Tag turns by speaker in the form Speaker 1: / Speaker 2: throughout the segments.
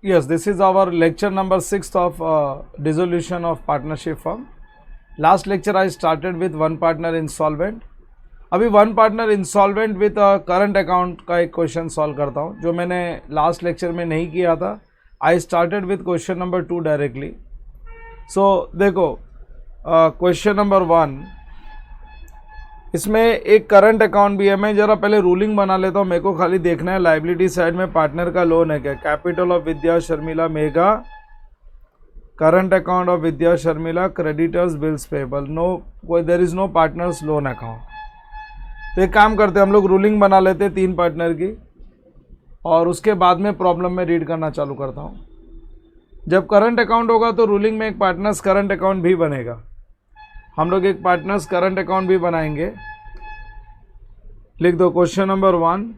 Speaker 1: Yes, this is our lecture number 6 of dissolution of partnership firm. Last lecture I started with one partner insolvent. अभी one partner insolvent with current account का एक question solve करता हूँ जो मैंने last lecture में नहीं किया था. I started with question number 2 directly. So देखो क्वेश्चन नंबर 1, इसमें एक करंट अकाउंट भी है. मैं ज़रा पहले रूलिंग बना लेता हूँ, मेरे को खाली देखना है लाइबिलिटी साइड में पार्टनर का लोन है क्या. Capital of Vidya Sharmila Megha, current account of Vidya Sharmila, creditors bills payable, no कोई there is no partners loan account. तो एक काम करते हैं हम लोग रूलिंग बना लेते हैं 3 पार्टनर की और उसके बाद में प्रॉब्लम में रीड करना चालू करता हूँ. जब करंट अकाउंट होगा तो रूलिंग में एक पार्टनर्स करंट अकाउंट भी बनेगा. हम लोग एक पार्टनर्स करंट अकाउंट भी बनाएंगे. लिख दो question number 1.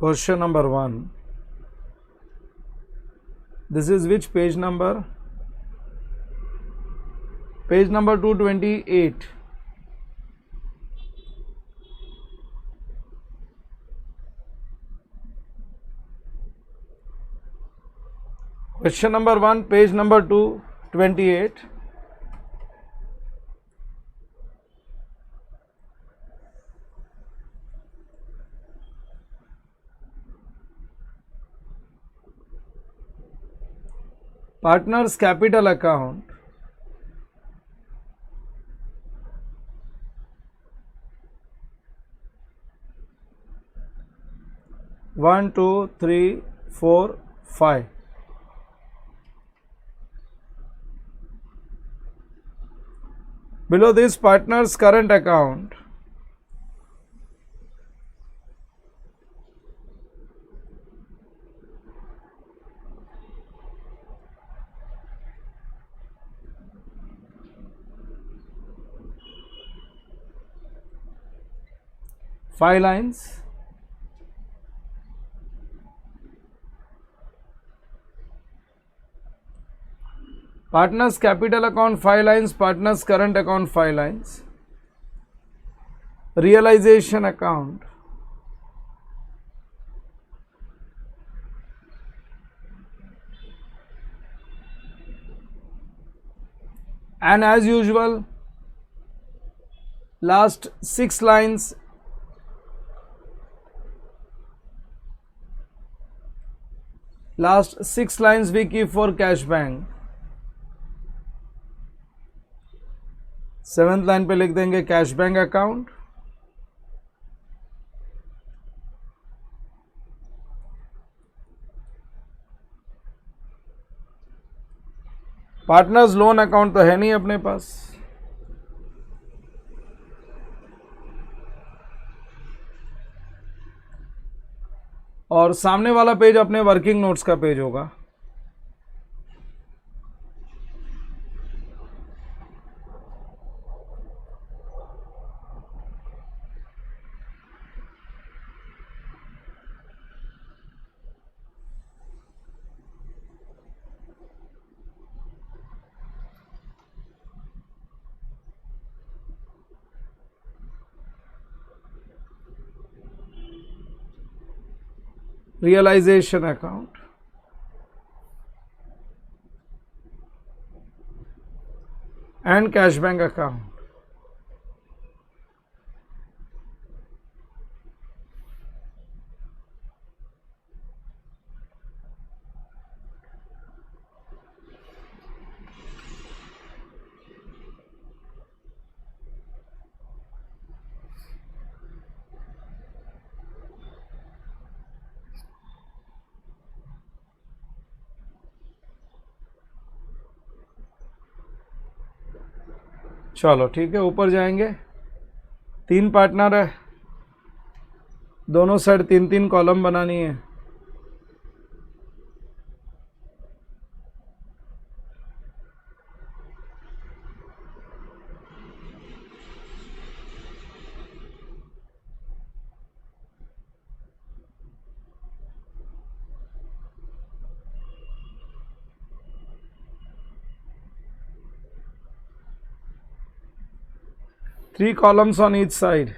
Speaker 1: Question number 1. This is which page number? Page number 228. Question number 1, page number 228. Partners capital account. One, two, three, four, 5. Below this partner's current account, five lines. Partners capital account 5 lines, partners current account 5 lines. Realization account. And as usual, last 6 lines. Last 6 lines we keep for cash bank. 7th line पे लिख देंगे cash bank account. Partners loan account तो है नहीं अपने पास. और सामने वाला पेज अपने वर्किंग नोट्स का पेज होगा. Realization account. And cash bank account. चलो ठीक है, ऊपर जाएंगे. 3 पार्टनर है, दोनों साइड 3-3 कॉलम बनानी है. 3 columns on each side.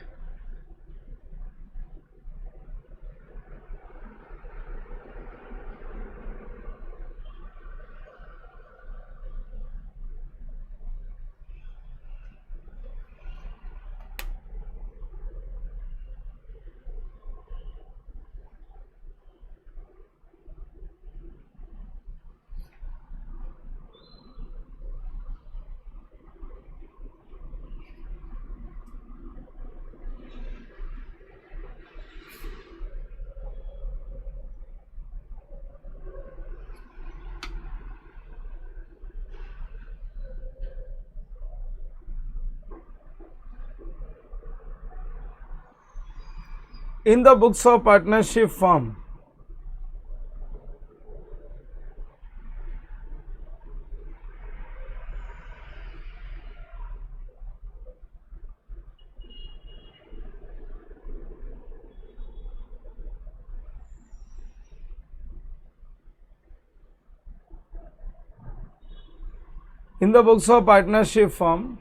Speaker 1: In the books of partnership firm,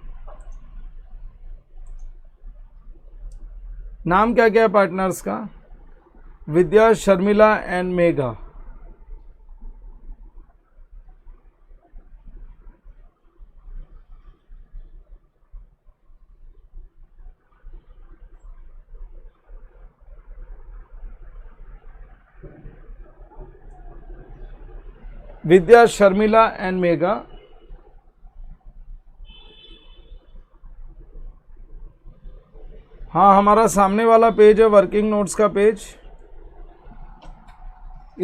Speaker 1: नाम क्या क्या है पार्टनर्स का? विद्या, शर्मिला एंड मेघा. विद्या, शर्मिला एंड मेघा. हाँ, हमारा सामने वाला पेज है वर्किंग नोट्स का पेज.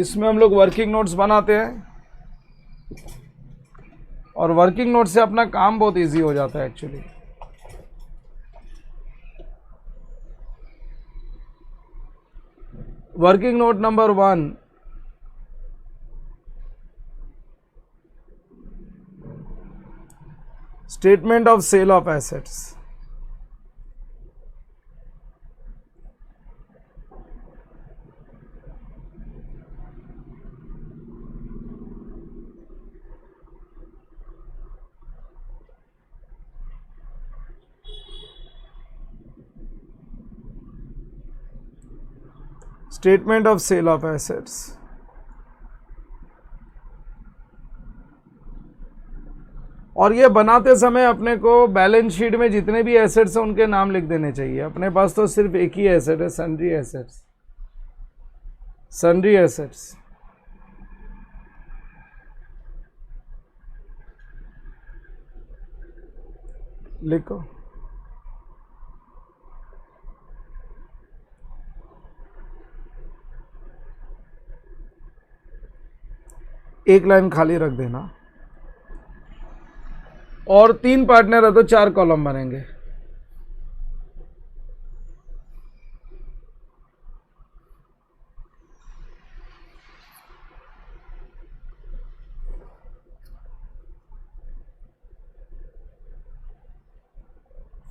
Speaker 1: इसमें हम लोग वर्किंग नोट्स बनाते हैं और वर्किंग नोट से अपना काम बहुत इजी हो जाता है actually. Working note number 1, statement of sale of assets. Statement of sale of assets. और ये बनाते समय अपने को बैलेंस शीट में जितने भी एसेट्स हैं उनके नाम लिख देने चाहिए. अपने पास तो सिर्फ एक ही एसेट है, सन्ड्री एसेट्स. सन्ड्री एसेट्स लिखो. एक लाइन खाली रख देना. और 3 पार्टनर है तो 4 कॉलम बनेंगे.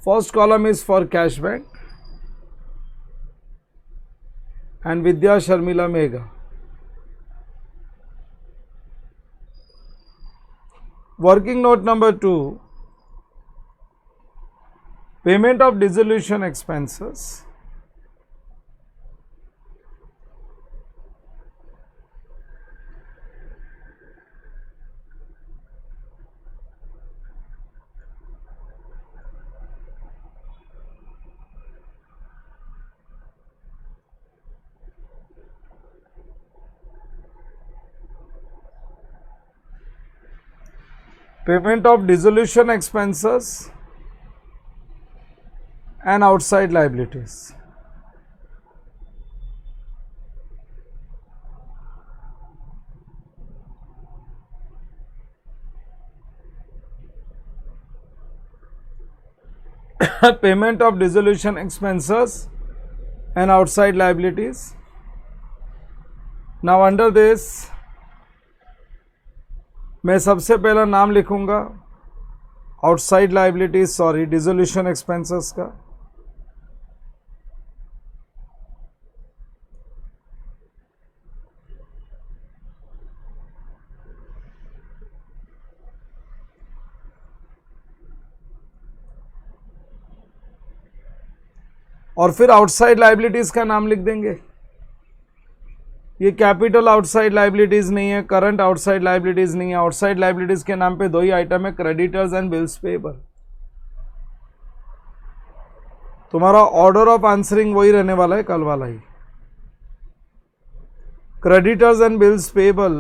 Speaker 1: First column is for cashback and Vidya, Sharmila, Megha. Working note number 2, payment of dissolution expenses. Payment of dissolution expenses and outside liabilities. Payment of dissolution expenses and outside liabilities. Now under this मैं सबसे पहला नाम लिखूंगा outside liabilities, sorry, dissolution expenses का. और फिर outside liabilities का नाम लिख देंगे। ये कैपिटल आउटसाइड लाइबिलिटीज नहीं है, करंट आउटसाइड लाइबिलिटीज नहीं है। आउटसाइड लाइबिलिटीज के नाम पे दो ही आइटम है, क्रेडिटर्स एंड बिल्स पेएबल। तुम्हारा ऑर्डर ऑफ आंसरिंग वही रहने वाला है, कल वाला ही। क्रेडिटर्स एंड बिल्स पेएबल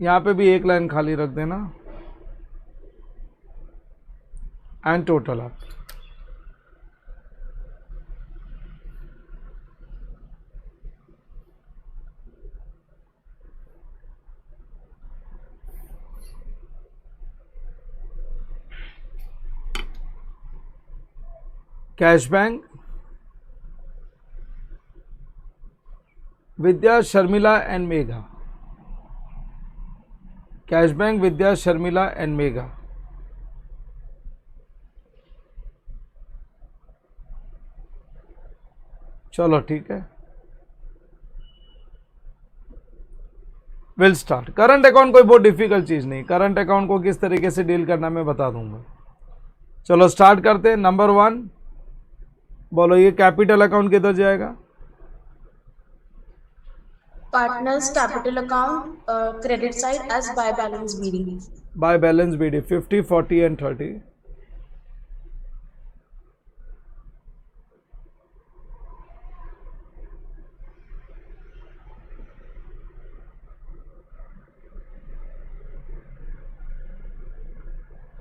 Speaker 1: यहां पे भी एक लाइन खाली रख देना, and total up. Cash bank, Vidya, Sharmila and Megha. Cash bank, Vidya, Sharmila and Megha. चलो ठीक है, विल स्टार्ट। करंट अकाउंट कोई बहुत डिफिकल्ट चीज नहीं, करंट अकाउंट को किस तरीके से डील करना मैं बता दूंगा। चलो स्टार्ट करते हैं। नंबर 1 बोलो, ये कैपिटल अकाउंट किधर जाएगा?
Speaker 2: Partners capital account credit side as by balance BD.
Speaker 1: By balance BD 50, 40 and 30।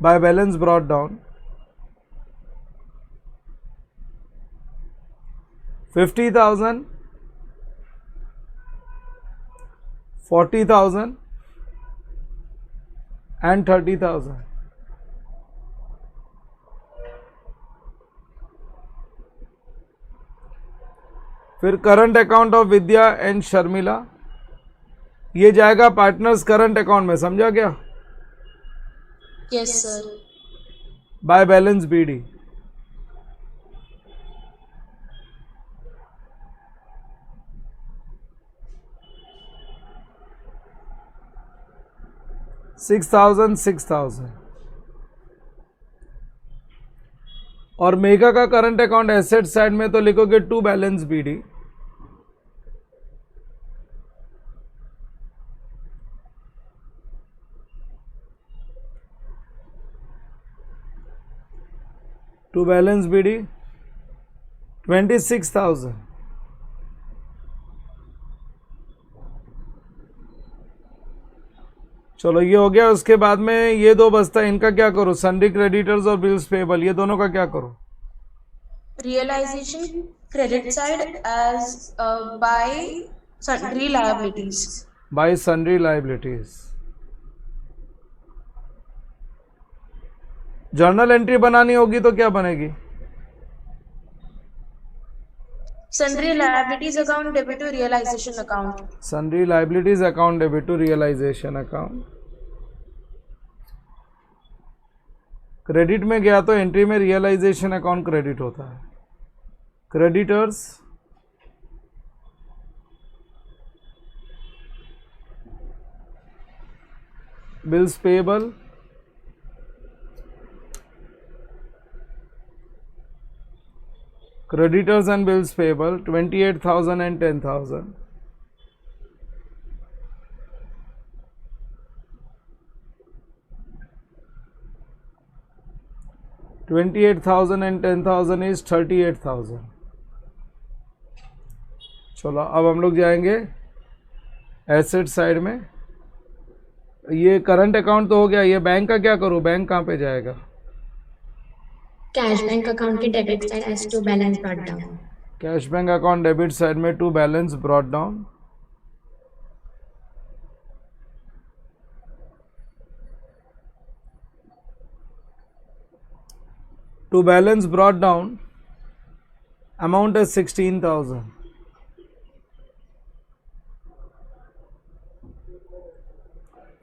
Speaker 1: By balance brought down 50,000, 40,000 and 30,000। फिर current account of Vidya and Sharmila, ये जाएगा पार्टनर्स करंट अकाउंट में, समझा क्या?
Speaker 2: Yes sir.
Speaker 1: By balance BD. $6,000 और mega का current account asset side में तो लिखोगे to balance BD. To balance BD 26,000। चलो ये हो गया। उसके बाद में ये दो बचता है, इनका क्या करो? सन्ड्री क्रेडिटर्स और बिल्स पेएबल, ये दोनों का क्या करो?
Speaker 2: Realization credit side as by sundry liabilities.
Speaker 1: By sundry liabilities. Journal entry बनानी होगी तो क्या बनेगी?
Speaker 2: Sundry liabilities account debit to realisation account.
Speaker 1: Sundry liabilities account debit to realisation account. Credit में गया तो एंट्री में रियलाइजेशन अकाउंट क्रेडिट होता है। Creditors bills payable creditors and bills payable 28,000 and 10,000। $28,000 and 10,000 is 38,000। चलो अब हम लोग जाएंगे एसेट साइड में। ये करंट अकाउंट तो हो गया, ये बैंक का क्या करूँ? बैंक कहाँ पे जाएगा?
Speaker 3: कैश बैंक अकाउंट के debit side as to balance brought down.
Speaker 1: Cash bank account debit side में to balance brought down. To balance brought down amount है 16,000।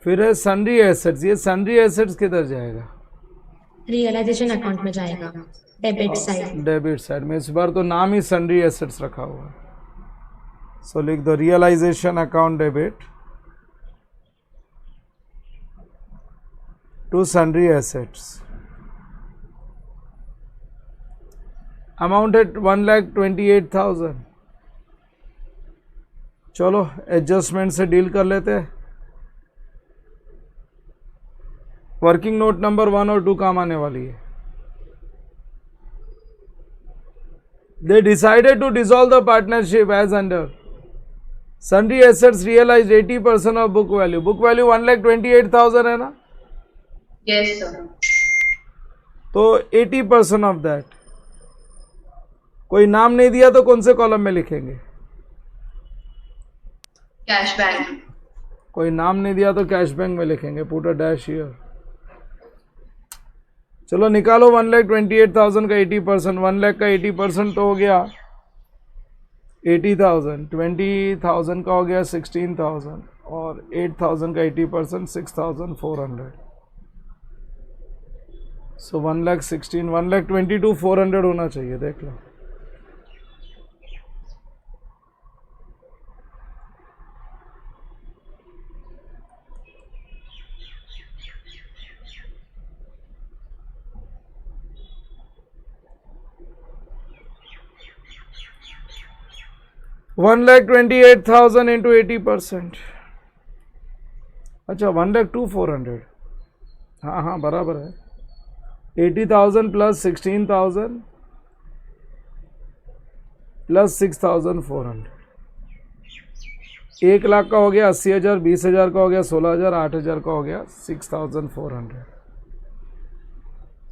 Speaker 1: फिर है सन्ड्री एसेट्स, ये सन्ड्री एसेट्स किधर जाएगा?
Speaker 3: रियलाइजेशन अकाउंट में जाएगा, डेबिट साइड।
Speaker 1: डेबिट साइड में इस बार तो नाम ही सन्ड्री एसेट्स रखा हुआ है, सो लिख दो realization account debit to sundry assets. Amount at 1,28,000. चलो एडजस्टमेंट से डील कर लेते हैं. वर्किंग नोट नंबर 1 और 2 काम आने वाली है. They decided to dissolve the partnership as under. Sundry assets realized 80% of book value. Book value 1,28,000 है ना?
Speaker 2: Yes, sir.
Speaker 1: तो 80% ऑफ दैट. कोई नाम नहीं दिया तो कौन से कॉलम में लिखेंगे?
Speaker 2: Cash bank.
Speaker 1: कोई नाम नहीं दिया तो कैश बैंक में लिखेंगे. Put a dash here. चलो निकालो 1,28,000 का 80%. 1 लाख का 80% तो हो गया 80,000. 20,000 का हो गया 16,000 और 8,000 का 80% 6,400. सो 1,16,000 1,22,400 होना चाहिए. देख लो. One 1,28,000 into 80%. अच्छा 1,02,400. हाँ हाँ बराबर है. 80,000 प्लस 16,000 प्लस 6,400. 1 लाख का हो गया 80,000. 20,000 का हो गया 16,000. 8,000 का हो गया 6,400.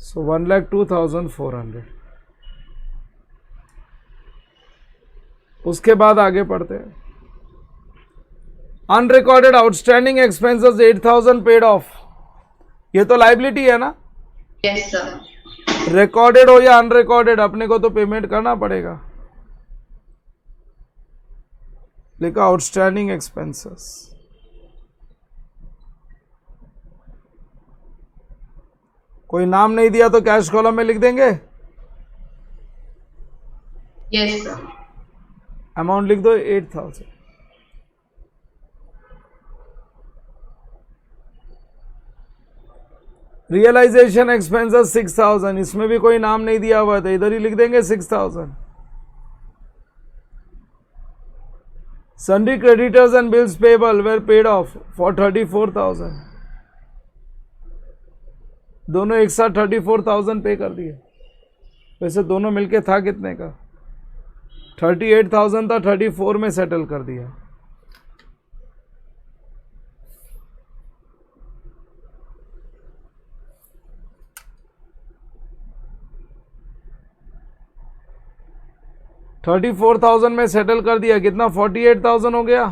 Speaker 1: सो 1,02,400. उसके बाद आगे पढ़ते हैं. Unrecorded outstanding expenses 8,000 paid of. ये तो लाइबिलिटी है ना?
Speaker 2: Yes, sir.
Speaker 1: रिकॉर्डेड हो या अनरिकॉर्डेड अपने को तो पेमेंट करना पड़ेगा. लिखा आउटस्टैंडिंग एक्सपेंसेस. कोई नाम नहीं दिया तो कैश कॉलम में लिख देंगे.
Speaker 2: Yes, sir.
Speaker 1: अमाउंट लिख दो 8,000. Realization expenses 6,000. इसमें भी कोई नाम नहीं दिया हुआ था, इधर ही लिख देंगे 6,000. Sundry creditors and bills payable were paid of for 34,000. दोनों एक साथ 34,000 पे कर दिए. वैसे दोनों मिलके था कितने का? 38,000 था. 34 में सेटल कर दिया. $34,000 में सेटल कर दिया. कितना? 48,000 हो गया.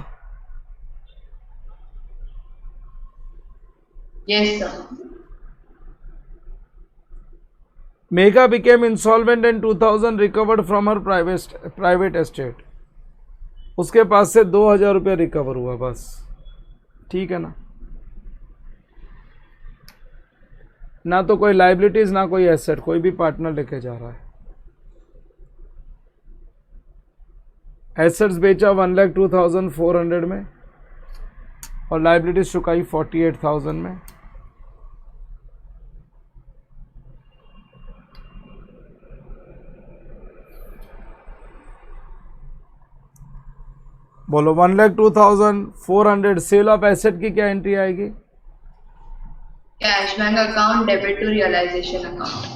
Speaker 2: Yes, sir.
Speaker 1: Megha became insolvent in 2000, recovered from her private estate. उसके पास से 2,000 रुपये रिकवर हुआ बस. ठीक है ना? ना तो कोई लाइबिलिटीज ना कोई एसेट. कोई भी पार्टनर लेके जा रहा है. एसेट्स बेचा 1,02,400 में और लाइबिलिटीज चुकाई 48,000 में. बोलो 1,02,400. सेल ऑफ एसेट की क्या एंट्री आएगी?
Speaker 2: Cash bank account debit to realization account.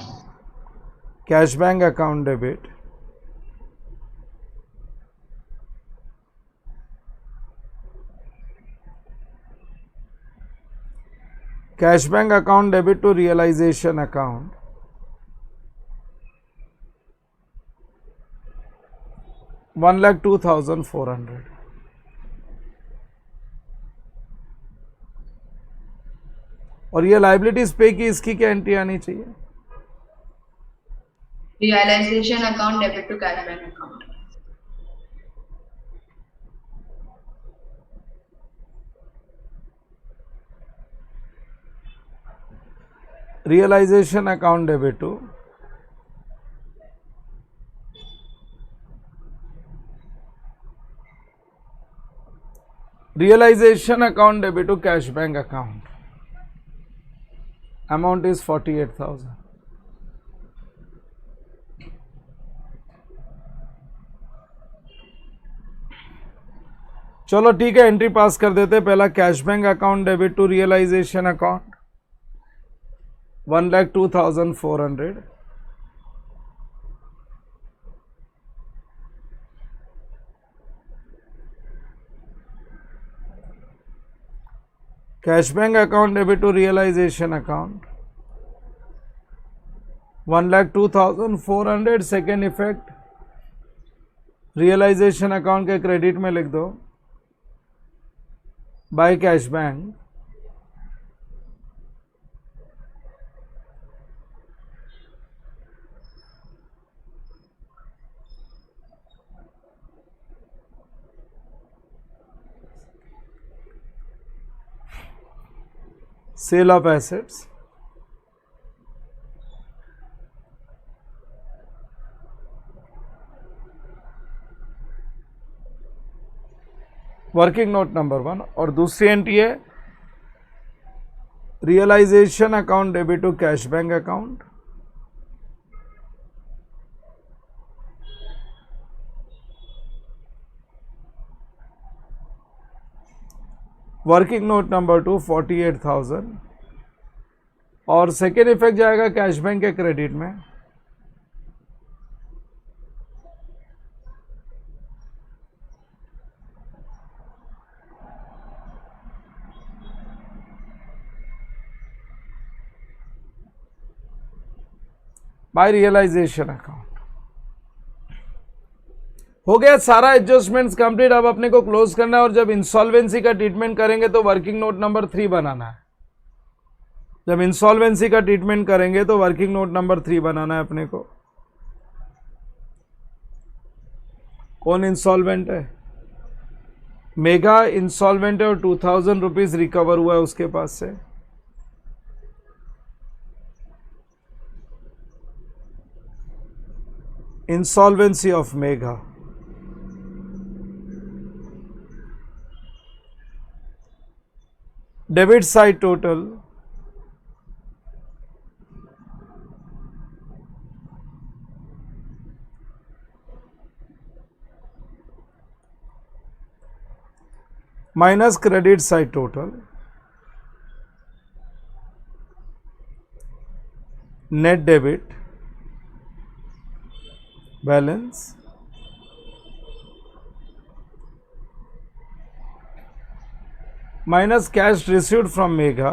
Speaker 1: Cash bank account debit. Cash bank account debit to realisation account. $1,02,400. और ये लाइबिलिटीज पे की इसकी क्या एंट्री आनी चाहिए?
Speaker 2: Realization account debit to cash bank account.
Speaker 1: Realisation account debit to realisation account debit to cash bank account. amount is 48,000. चलो ठीक है, एंट्री पास कर देते हैं। पहला cash bank account debit to realisation account 1,02,400। Cash bank account debit to realisation account 1,02,400। Second effect realization account के credit में लिख दो by cash bank sale of assets working note number 1। और दूसरी एंट्री है realization account debit to cash bank account working note number 2 48,000। और second effect जाएगा cash bank के क्रेडिट में बाय रियलाइजेशन अकाउंट। हो गया सारा एडजस्टमेंट्स कंप्लीट। अब अपने को क्लोज करना है और जब इंसॉल्वेंसी का ट्रीटमेंट करेंगे तो वर्किंग नोट नंबर 3 बनाना है। जब इंसॉल्वेंसी का ट्रीटमेंट करेंगे तो वर्किंग नोट नंबर 3 बनाना है अपने को। कौन इंसॉल्वेंट है? मेगा इंसॉल्वेंट है और 2,000 रुपीज रिकवर हुआ है उसके पास से। Insolvency of mega debit side total minus credit side total net debit balance minus cash received from mega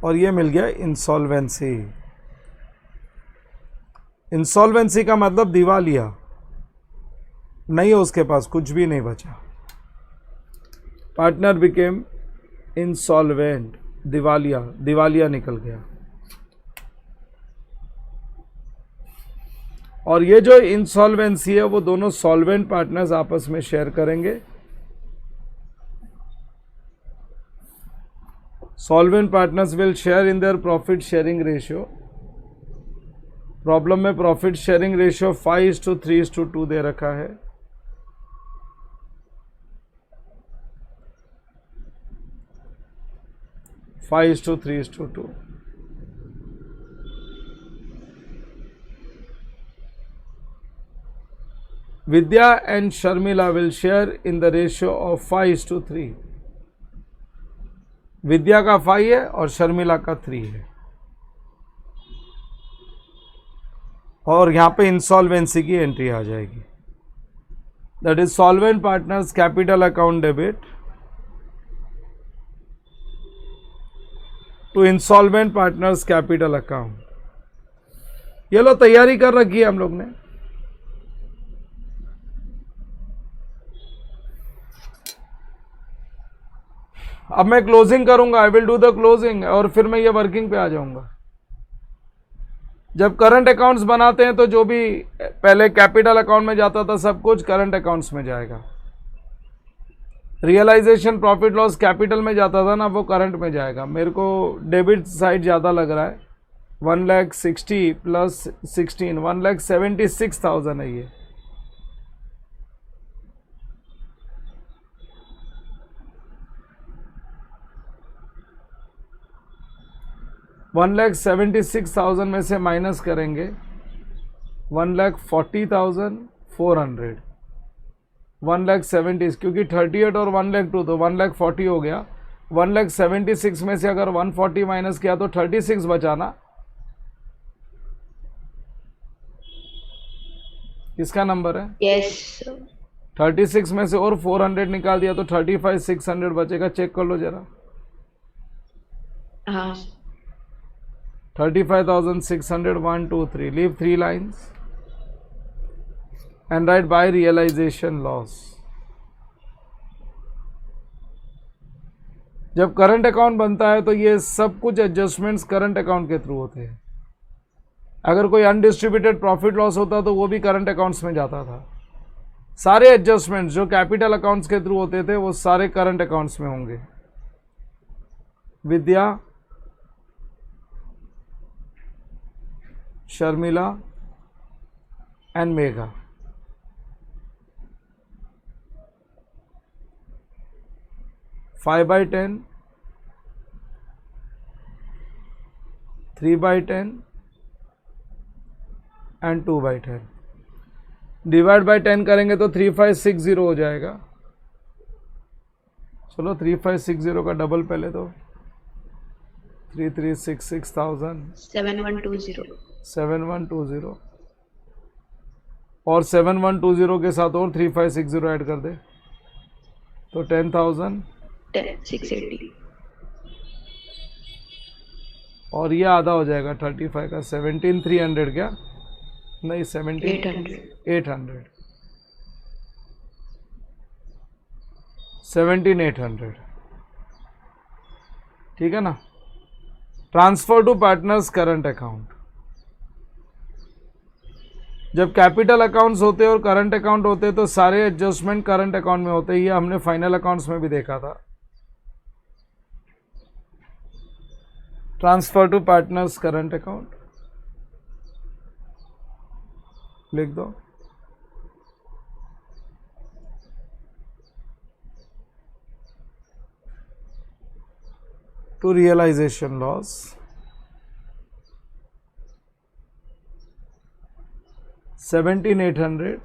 Speaker 1: और ये मिल गया इंसॉल्वेंसी। इंसॉल्वेंसी का मतलब दिवालिया, नहीं है उसके पास, कुछ भी नहीं बचा। पार्टनर बिकेम इंसॉल्वेंट, दिवालिया, दिवालिया निकल गया। और ये जो इंसॉल्वेंसी है वो दोनों सॉल्वेंट पार्टनर्स आपस में शेयर करेंगे। Solvent partners will share in their profit sharing ratio. Problem में प्रॉफिट शेयरिंग रेशियो 5:3:2 दे रखा है। Five two 3:2। Vidya and Sharmila will share in the ratio of 5:3। विद्या का 5 है और शर्मिला का 3 है। और यहां पे इंसॉल्वेंसी की एंट्री आ जाएगी। That is solvent partners capital account debit to insolvent partners capital account. ये लो तैयारी कर रखी है हम लोग ने। अब मैं क्लोजिंग करूंगा, I will do the closing, और फिर मैं ये वर्किंग पे आ जाऊंगा। जब करंट अकाउंट्स बनाते हैं तो जो भी पहले कैपिटल अकाउंट में जाता था सब कुछ करंट अकाउंट्स में जाएगा। रियलाइजेशन प्रॉफिट लॉस कैपिटल में जाता था ना, वो करंट में जाएगा। मेरे को डेबिट साइड ज़्यादा लग रहा है 1,60,000 प्लस 16 1,76,000 है ये। $1,76,000 में से माइनस करेंगे 1,40,400, 1,70,000 क्योंकि 38 और 1,02 तो 1,40,000 हो गया। 1,76,000 में से अगर 140 माइनस किया तो 36 बचा ना। किसका नंबर है?
Speaker 3: Yes.
Speaker 1: 36 में से और 400 निकाल दिया तो 35,600 बचेगा। चेक कर लो जरा।
Speaker 3: हाँ
Speaker 1: 35,600 1 2 3 leave 3 lines and write by realization loss। जब करंट अकाउंट बनता है तो ये सब कुछ एडजस्टमेंट्स करंट अकाउंट के थ्रू होते हैं। अगर कोई अनडिस्ट्रीब्यूटेड प्रॉफिट लॉस होता तो वो भी करंट अकाउंट्स में जाता था। सारे एडजस्टमेंट्स जो कैपिटल अकाउंट्स के थ्रू होते थे वो सारे करंट अकाउंट्स में होंगे। Vidya, Sharmila and Megha. Five by 10, 3/10 and 2/10। Divide by 10 करेंगे तो 3560 हो जाएगा। चलो 3560 का डबल पहले तो 3366,000
Speaker 3: 7120
Speaker 1: 7120 और 7120 के साथ और 3560 ऐड कर दे तो 10,000
Speaker 3: 680
Speaker 1: और ये आधा हो जाएगा 35 का 17,300 क्या नहीं
Speaker 3: 800
Speaker 1: 800 17,800 ठीक है ना। Transfer to partners current account. जब कैपिटल अकाउंट्स होते और करंट अकाउंट होते तो सारे एडजस्टमेंट करंट अकाउंट में होते ही, हमने फाइनल अकाउंट्स में भी देखा था। Transfer to partners current account लिख दो। टू रियलाइजेशन लॉस, $17,800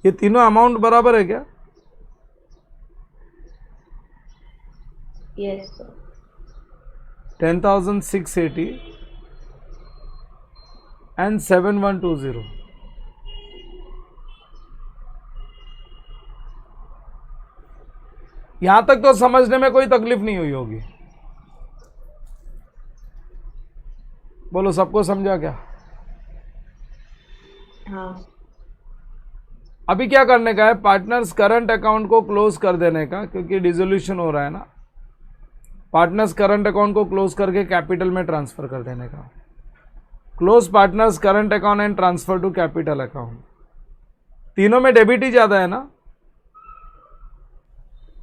Speaker 1: ये तीनों अमाउंट बराबर है क्या?
Speaker 3: Yes sir
Speaker 1: 10,680 and 7120। यहां तक तो समझने में कोई तकलीफ नहीं हुई होगी। बोलो सबको समझा क्या?
Speaker 3: हाँ
Speaker 1: अभी क्या करने का है? पार्टनर्स करंट अकाउंट को क्लोज कर देने का, क्योंकि डिसोल्यूशन हो रहा है ना। पार्टनर्स करंट अकाउंट को क्लोज करके कैपिटल में ट्रांसफर कर देने का। Close partners current account and transfer to capital account. तीनों में डेबिट ही ज्यादा है ना।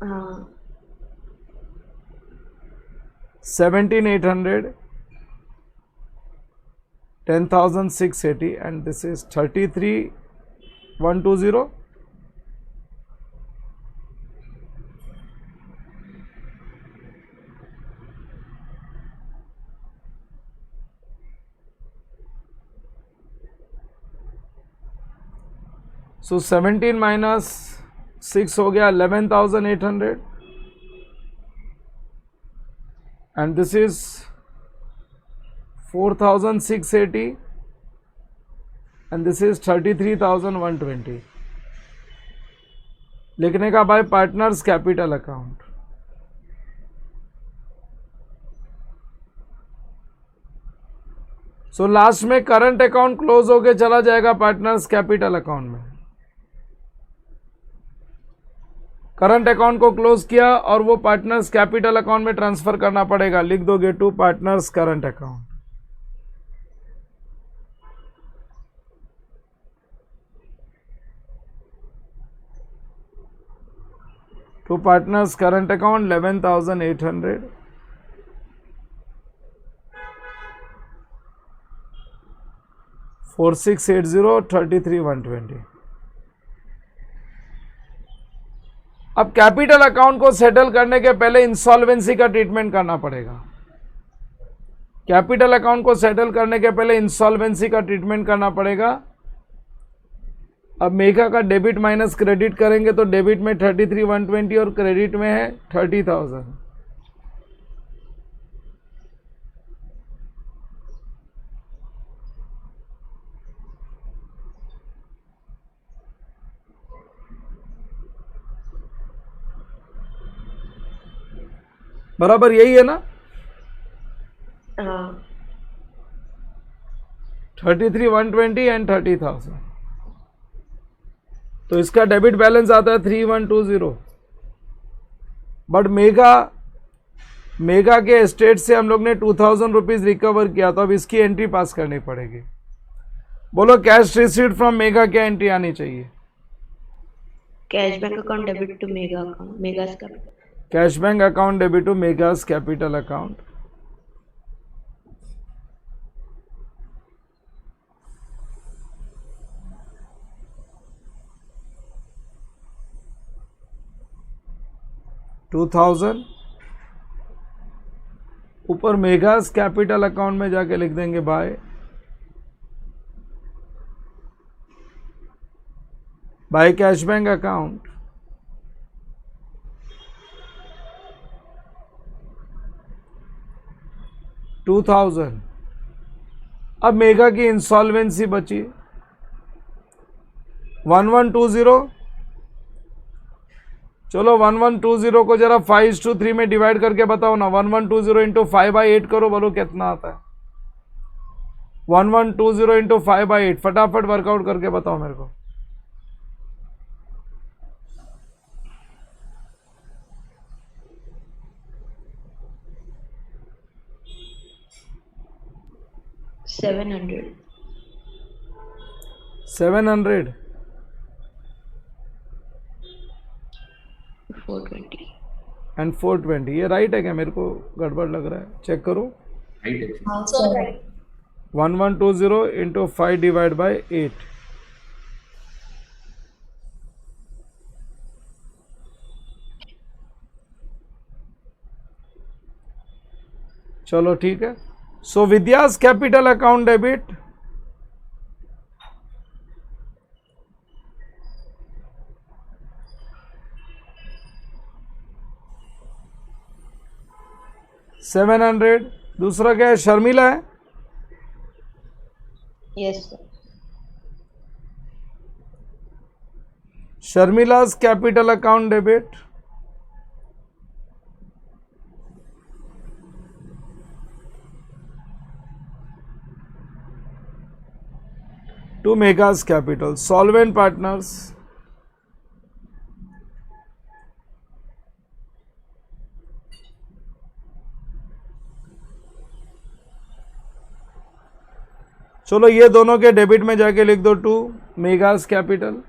Speaker 3: हाँ
Speaker 1: 17,800 10,680 and this is 33,120। So 17 minus 6 हो गया 11,800 and this is 4,680 and this is 33,120। लिखने का by partners capital account. So last में करंट अकाउंट क्लोज होके चला जाएगा पार्टनर्स कैपिटल अकाउंट में। करंट अकाउंट को क्लोज किया और वो पार्टनर्स कैपिटल अकाउंट में ट्रांसफर करना पड़ेगा। लिख दोगे to partners current account. To partners current account 11,800, $4680, 33,120। अब कैपिटल अकाउंट को सेटल करने के पहले इंसॉल्वेंसी का ट्रीटमेंट करना पड़ेगा। कैपिटल अकाउंट को सेटल करने के पहले इंसॉल्वेंसी का ट्रीटमेंट करना पड़ेगा। अब मेघा का डेबिट माइनस क्रेडिट करेंगे तो डेबिट में 33,120 और क्रेडिट में है 30,000। बराबर यही है ना? 33,120 एंड 30,000। तो इसका डेबिट बैलेंस आता है 3,120। बट मेगा के एस्टेट से हम लोग ने 2,000 रुपीज रिकवर किया, तो अब इसकी एंट्री पास करनी पड़ेगी। बोलो कैश रिसीट फ्रॉम मेगा, क्या एंट्री आनी चाहिए?
Speaker 4: Cash bank account debit to Megha account, Megha's capital.
Speaker 1: Cash bank account debit to Megha's capital account. $2,000 ऊपर मेगास कैपिटल अकाउंट में जाके लिख देंगे बाय कैश बैंक अकाउंट। $2,000। अब मेगा की इंसॉल्वेंसी बची 1120। चलो 1120 को जरा 5:3 में डिवाइड करके बताओ ना। 1120 इंटू 5/8 करो, बोलो कितना आता है? 1120 इंटू 5/8 फटाफट वर्कआउट करके बताओ मेरे को।
Speaker 4: $700।
Speaker 1: 700
Speaker 4: 420
Speaker 1: एंड 420, ये राइट है क्या? मेरे को गड़बड़ लग रहा है, चेक करो। 1120 इंटू 5 डिवाइड बाय 8। चलो ठीक है। So Vidya's capital account debit $700। दूसरा क्या है? शर्मिला है।
Speaker 4: Yes sir.
Speaker 1: Sharmila's capital account debit to Mega's capital. Solvent partners चलो ये दोनों के डेबिट में जाके लिख दो to Megha's capital.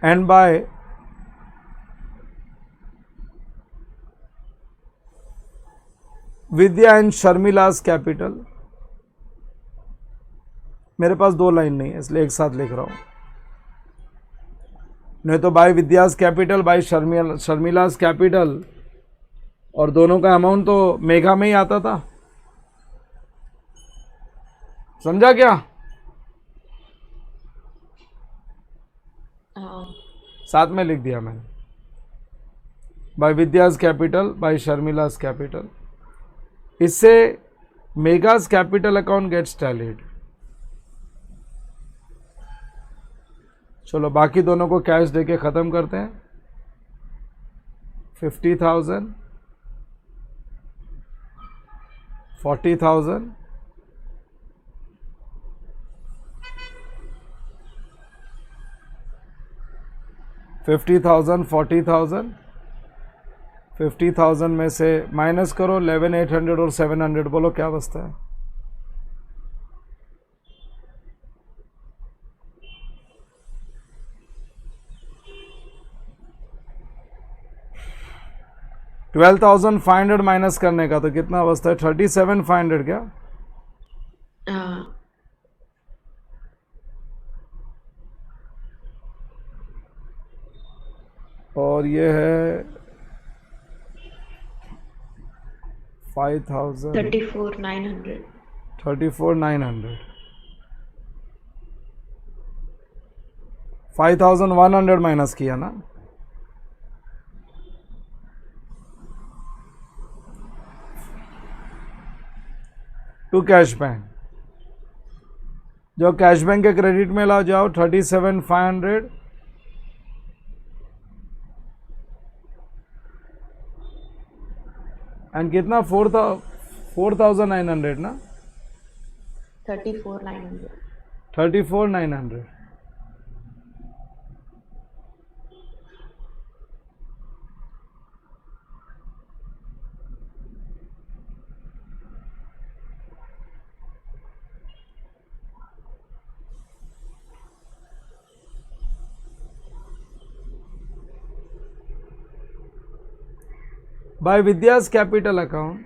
Speaker 1: and by Vidya and Sharmila's capital. मेरे पास दो लाइन नहीं है इसलिए एक साथ लिख रहा हूं, नहीं तो by Vidya's capital by Sharmila's capital और दोनों का अमाउंट तो मेगा में ही आता था। समझा क्या? साथ में लिख दिया मैंने, by Vidya's capital by Sharmila's capital. इससे Megha's capital account gets tallied. चलो बाकी दोनों को कैश देके ख़त्म करते हैं। 50,000, 40,000, 50,000, 40,000, 50,000 में से माइनस करो 11,800 और 700, बोलो क्या बचता है? $12,500 माइनस करने का तो कितना बचता है? 37,500 क्या?
Speaker 4: हाँ,
Speaker 1: और ये है 5,000,
Speaker 4: 34,900.
Speaker 1: 34,900, 5,100 माइनस किया ना? टू कैश बैंक, जो कैश बैंक के क्रेडिट में ला जाओ 37,500 एंड कितना 4,900 ना?
Speaker 4: 34,900.
Speaker 1: 34,900. By Vidya's capital account,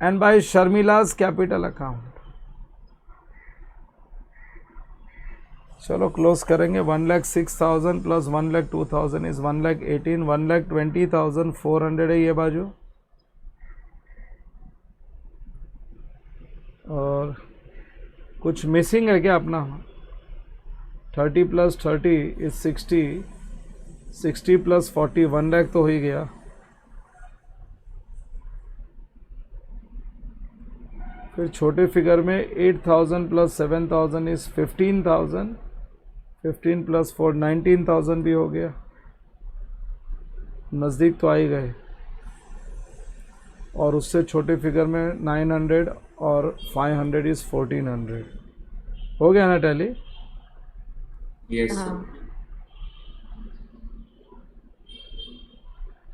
Speaker 1: and by Sharmila's capital account. चलो क्लोज करेंगे. 1,06,000 प्लस 1,02,000 इज 1,18,000. 1,20,400 है ये बाजू, और कुछ मिसिंग है क्या अपना? 30 प्लस 30 इज 60, 60 प्लस 40 1 लाख तो हो ही गया. फिर छोटे फिगर में 8,000 प्लस 7,000 इज 15,000, 15 प्लस 4 19,000 भी हो गया. नज़दीक तो आ ही गए. और उससे छोटे फिगर में 900 और 500 इज 1,400. हो गया ना टैली?
Speaker 5: Yes, sir.
Speaker 4: हाँ,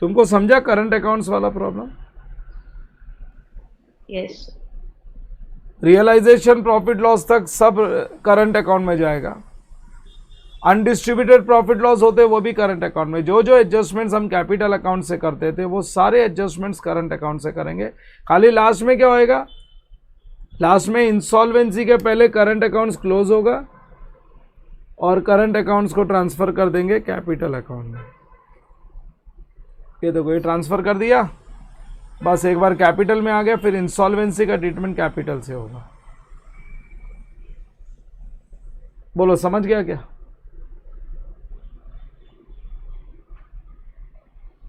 Speaker 1: तुमको समझा करंट अकाउंट्स वाला problem?
Speaker 4: yes.
Speaker 1: Realization profit loss तक सब करंट अकाउंट में जाएगा. अनडिस्ट्रीब्यूटेड प्रॉफिट लॉस होते वो भी करंट अकाउंट में. जो जो एडजस्टमेंट्स हम कैपिटल अकाउंट से करते थे वो सारे एडजस्टमेंट्स करंट अकाउंट से करेंगे. खाली लास्ट में क्या होएगा? लास्ट में इंसॉल्वेंसी के पहले करंट अकाउंट्स क्लोज होगा और करंट अकाउंट्स को ट्रांसफर कर देंगे कैपिटल अकाउंट में. ये देखो ये ट्रांसफर कर दिया, बस एक बार कैपिटल में आ गया. फिर इंसॉल्वेंसी का ट्रीटमेंट कैपिटल से होगा. बोलो समझ गया क्या?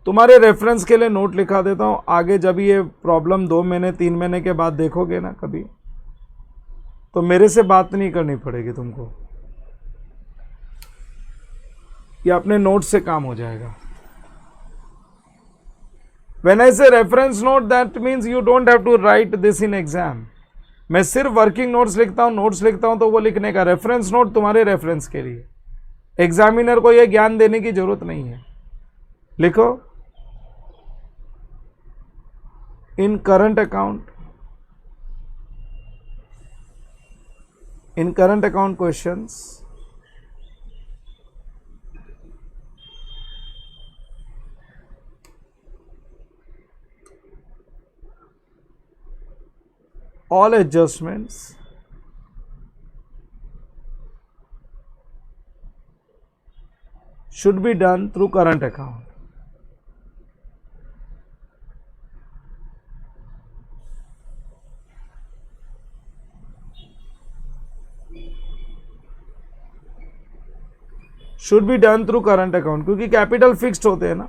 Speaker 1: तुम्हारे रेफरेंस के लिए नोट लिखा देता हूं. आगे जब ये प्रॉब्लम 2 महीने 3 महीने के बाद देखोगे ना कभी, तो मेरे से बात नहीं करनी पड़ेगी तुमको. ये अपने नोट से काम हो जाएगा. When I say reference note, that means you don't have to write this in exam. मैं सिर्फ वर्किंग नोट्स लिखता हूँ, नोट्स लिखता हूँ तो वो लिखने का. रेफरेंस नोट तुम्हारे रेफरेंस के लिए. एग्जामिनर को ये ज्ञान देने की जरूरत नहीं है. लिखो in current account, in current account questions all adjustments should be done through current account. Should be done through current account क्योंकि कैपिटल फिक्स्ड होते हैं ना.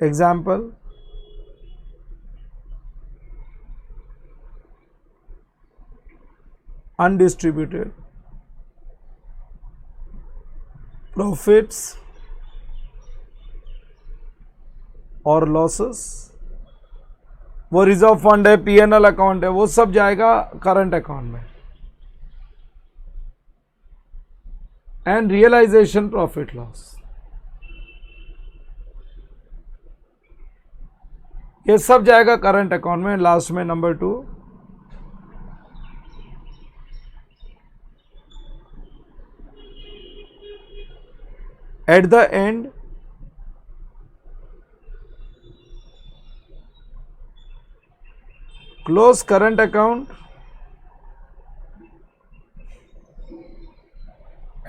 Speaker 1: Example, undistributed profits or losses वो रिजर्व फंड है, पीएनएल अकाउंट है, वो सब जाएगा करंट अकाउंट में। एंड रियलाइजेशन प्रॉफिट लॉस, ये सब जाएगा करंट अकाउंट में। लास्ट में number 2, at the end close current account,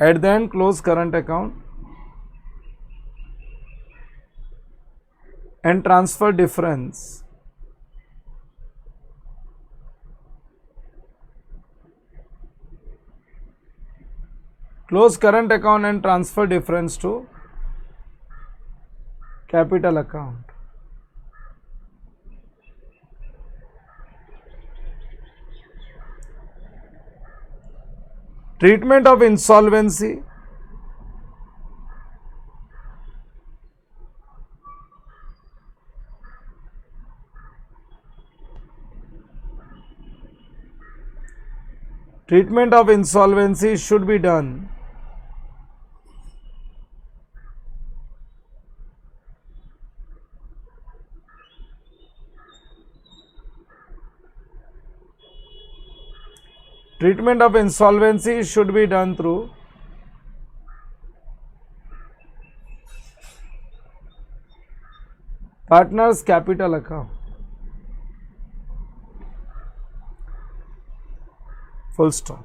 Speaker 1: at the end close current account and transfer difference, close current account and transfer difference to capital account. Treatment of insolvency, treatment of insolvency should be done treatment of insolvency should be done through partners capital account, full stop।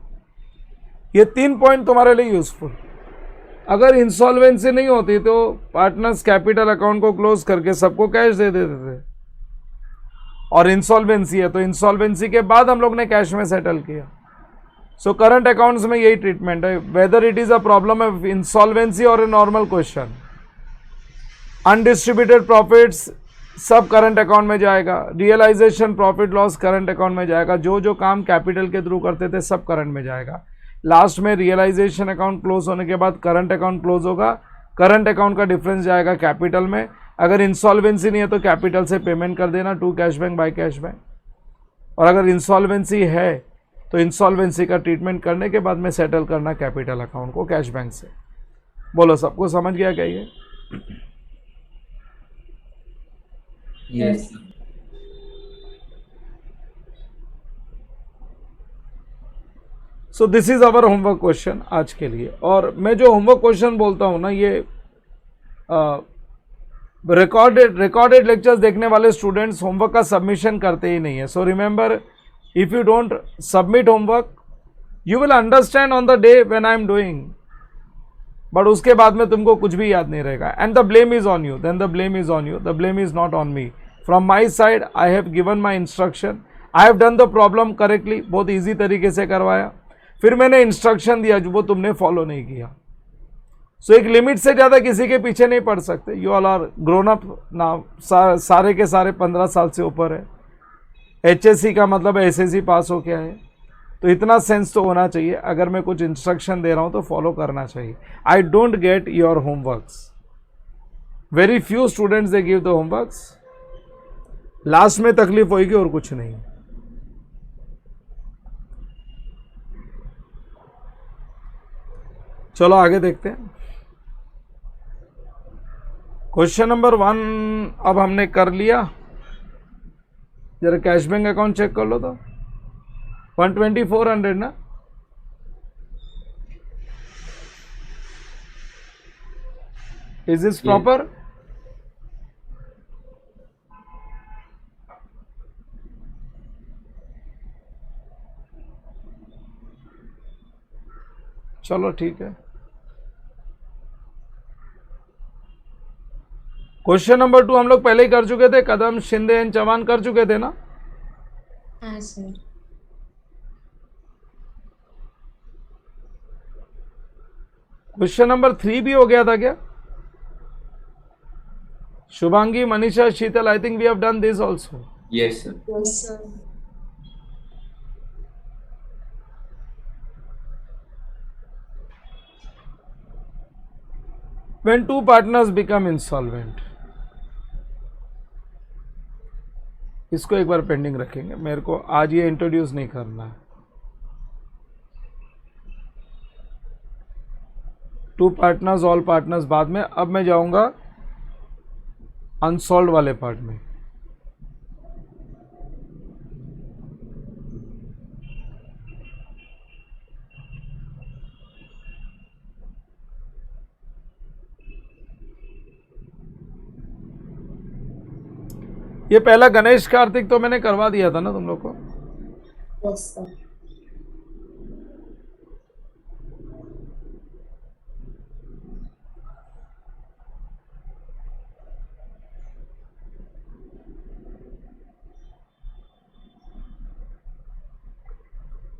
Speaker 1: ये 3 point तुम्हारे लिए useful. अगर insolvency नहीं होती तो partners capital account को close करके सबको कैश दे देते थे, और इंसॉल्वेंसी है तो इंसॉल्वेंसी के बाद हम लोग ने कैश में सेटल किया। सो करंट अकाउंट्स में यही ट्रीटमेंट है, whether it is a problem of insolvency और a normal question. Undistributed profits सब करंट अकाउंट में जाएगा, realisation profit loss current account में जाएगा, जो जो काम कैपिटल के थ्रू करते थे सब करंट में जाएगा। लास्ट में रियलाइजेशन अकाउंट क्लोज होने के बाद करंट अकाउंट क्लोज होगा, करंट अकाउंट का डिफरेंस जाएगा कैपिटल में। अगर इंसॉल्वेंसी नहीं है तो कैपिटल से पेमेंट कर देना to cash bank by cash bank, और अगर इंसॉल्वेंसी है तो इंसॉल्वेंसी का ट्रीटमेंट करने के बाद में सेटल करना कैपिटल अकाउंट को कैश बैंक से। बोलो सबको समझ गया क्या ये?
Speaker 5: Yes.
Speaker 1: So this is our homework question आज के लिए। और मैं जो होमवर्क क्वेश्चन बोलता हूँ ना, ये रिकॉर्डेड लेक्चर्स देखने वाले स्टूडेंट्स होमवर्क का सबमिशन करते ही नहीं है। So remember, if you don't submit homework you will understand on the day when I am doing, but उसके बाद में तुमको कुछ भी याद नहीं रहेगा। And the blame is on you, then the blame is on you, the blame is not on me. From my side I have given my instruction, I have done the problem correctly, बहुत easy तरीके से करवाया। फिर मैंने instruction दिया जो वो तुमने फॉलो नहीं किया। सो एक लिमिट से ज़्यादा किसी के पीछे नहीं पड़ सकते। You all are grown up ना, सारे के सारे 15 साल से ऊपर है। HSC का मतलब SSC पास हो क्या है, तो इतना सेंस तो होना चाहिए। अगर मैं कुछ इंस्ट्रक्शन दे रहा हूँ तो फॉलो करना चाहिए। I don't get your homeworks, very few students they give the homeworks. Last में तकलीफ होगी और कुछ नहीं। चलो आगे देखते हैं। क्वेश्चन नंबर 1 अब हमने कर लिया। जरा कैश बैंक अकाउंट चेक कर लो तो 12400 ना, इज दिस प्रॉपर? चलो ठीक है। क्वेश्चन नंबर 2 हम लोग पहले ही कर चुके थे, कदम, शिंदे एंड चौहान कर चुके थे ना।
Speaker 3: हाँ सर।
Speaker 1: क्वेश्चन नंबर 3 भी हो गया था क्या? Shubhangi, Manisha, Sheetal, I think we have done this also.
Speaker 5: Yes, sir.
Speaker 2: Yes, sir.
Speaker 1: When two partners become insolvent, इसको एक बार पेंडिंग रखेंगे, मेरे को आज ये इंट्रोड्यूस नहीं करना है। टू पार्टनर्स, ऑल पार्टनर्स बाद में। अब मैं जाऊंगा अनसॉल्व वाले पार्ट में। ये पहला गणेश कार्तिक तो मैंने करवा दिया था ना तुम लोग को।
Speaker 2: Yes, sir.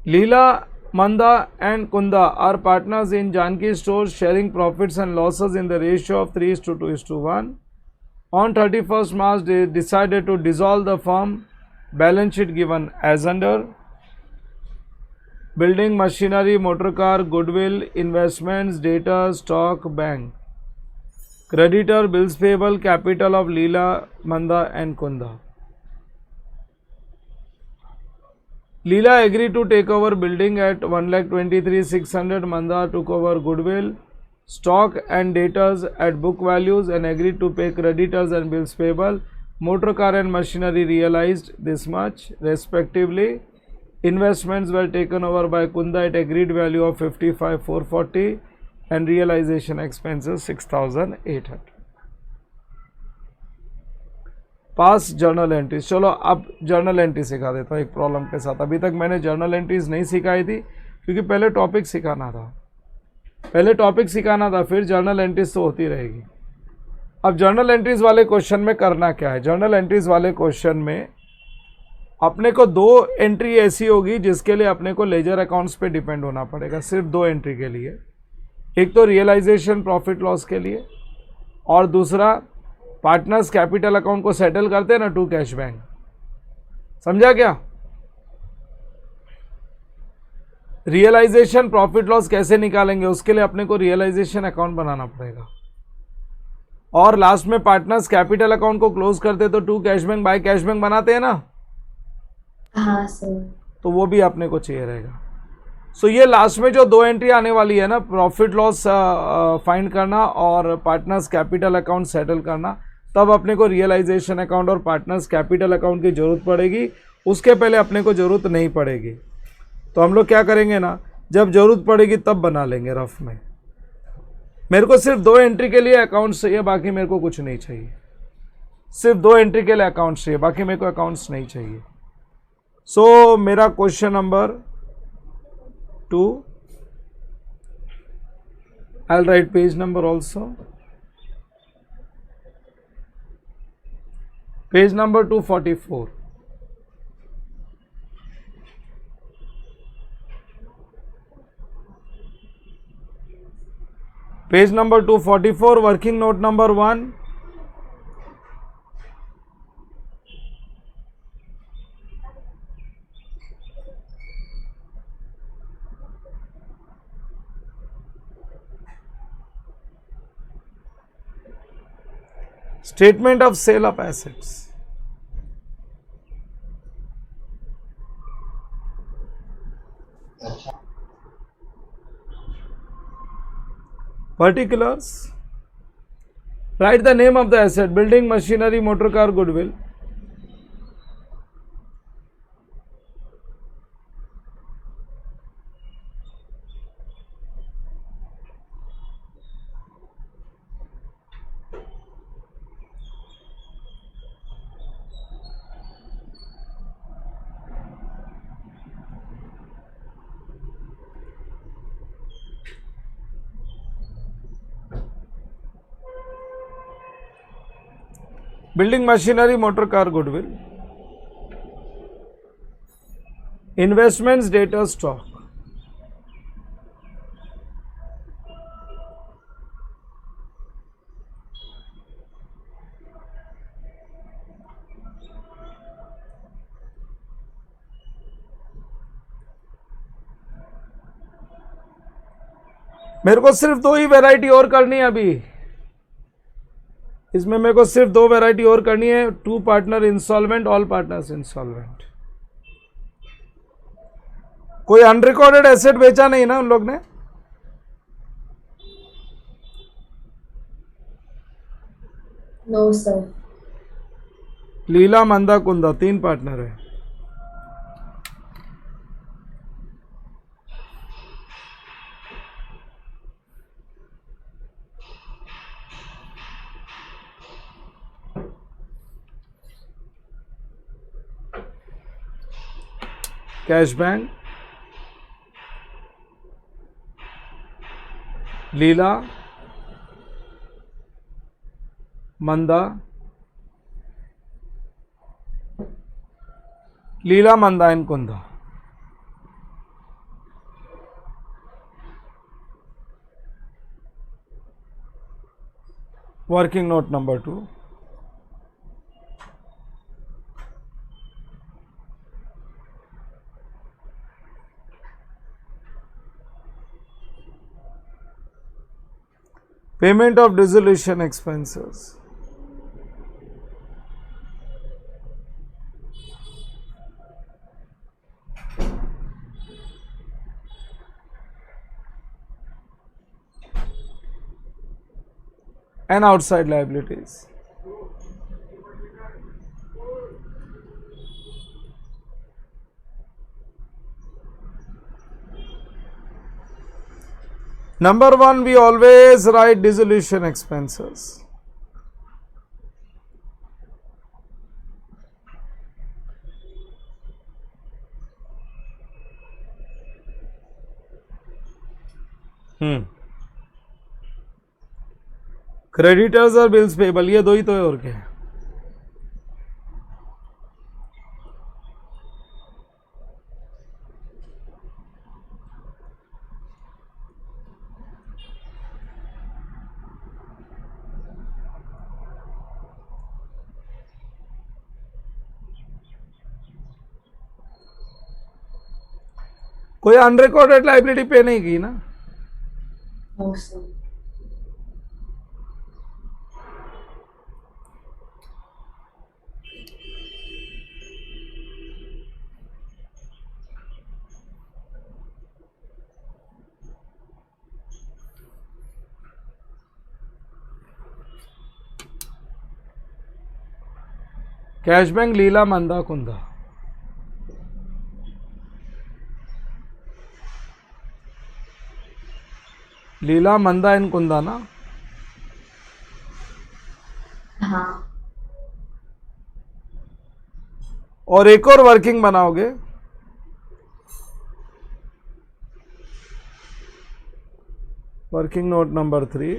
Speaker 1: Leela, Manda and Kunda are partners in Janki stores, sharing profits and losses in the ratio of 3:2:1. On 31st March, they decided to dissolve the firm. Balance sheet given as under: building, machinery, motor car, goodwill, investments, data, stock, bank. Creditor, bills payable, capital of Leela, Manda and Kunda. Leela agreed to take over building at 1,23,600. Manda took over goodwill, stock and debtors at book values and agreed to pay creditors and bills payable. Motor car and machinery realized this much respectively. Investments were taken over by Kunda at agreed value of 55,440 and realization expenses 6,800. Pass journal entries. चलो अब journal entry सिखा देता हूँ एक problem के साथ। अभी तक मैंने जर्नल एंट्रीज नहीं सिखाई थी क्योंकि पहले टॉपिक सिखाना था, फिर जर्नल एंट्रीज तो होती रहेगी। अब जर्नल एंट्रीज वाले क्वेश्चन में करना क्या है? जर्नल एंट्रीज वाले क्वेश्चन में अपने को दो एंट्री ऐसी होगी जिसके लिए अपने को लेजर अकाउंट्स पे डिपेंड होना पड़ेगा, सिर्फ दो एंट्री के लिए। एक तो रियलाइजेशन प्रॉफिट लॉस के लिए और दूसरा पार्टनर्स कैपिटल अकाउंट को सेटल करते हैं ना टू कैश बैंक। समझा क्या? रियलाइजेशन प्रॉफिट लॉस कैसे निकालेंगे उसके लिए अपने को रियलाइजेशन अकाउंट बनाना पड़ेगा। और लास्ट में पार्टनर्स कैपिटल अकाउंट को क्लोज करते तो to cash bank by cash bank बनाते हैं ना,
Speaker 3: हाँ सर।
Speaker 1: तो वो भी अपने को चाहिए रहेगा। सो ये लास्ट में जो दो एंट्री आने वाली है ना, प्रॉफिट लॉस फाइंड करना और पार्टनर्स कैपिटल अकाउंट सेटल करना, तब अपने को रियलाइजेशन अकाउंट और पार्टनर्स कैपिटल अकाउंट की जरूरत पड़ेगी। उसके पहले अपने को जरूरत नहीं पड़ेगी। तो हम लोग क्या करेंगे ना, जब जरूरत पड़ेगी तब बना लेंगे रफ में। मेरे को सिर्फ दो एंट्री के लिए अकाउंट्स चाहिए, बाकी मेरे को कुछ नहीं चाहिए। सिर्फ दो एंट्री के लिए अकाउंट्स चाहिए, बाकी मेरे को अकाउंट्स नहीं चाहिए। सो मेरा question number 2, I'll write page number also. Page number 244. Page number 244, working note number 1. Statement of sale of assets. Particulars. Write the name of the asset: building, machinery, motor car, goodwill. Building, machinery, motor car, goodwill. Investments, data, stock. मेरे को सिर्फ दो ही variety और करनी है अभी। इसमें मेरे को सिर्फ 2 वैरायटी और करनी है, 2 partner insolvent, all partners insolvent. कोई अनरिकॉर्डेड एसेट बेचा नहीं ना उन लोग ने?
Speaker 3: No, sir.
Speaker 1: लीला, मंदा, कुंदा 3 पार्टनर है। Cash bank, Leela, Manda, Leela, Manda and Kunda. Working note number 2। Payment of dissolution expenses. And outside liabilities. Number 1, we always write dissolution expenses. Creditors और bills payable, ये 2 ही तो है और क्या है। कोई अनरिकॉर्डेड लाइबिलिटी पे नहीं की ना?
Speaker 3: No, sir.
Speaker 1: Cash bank, Leela, Manda, Kunda. Leela, Manda and Kunda ना?
Speaker 3: हाँ।
Speaker 1: और एक और वर्किंग बनाओगे, working note number 3।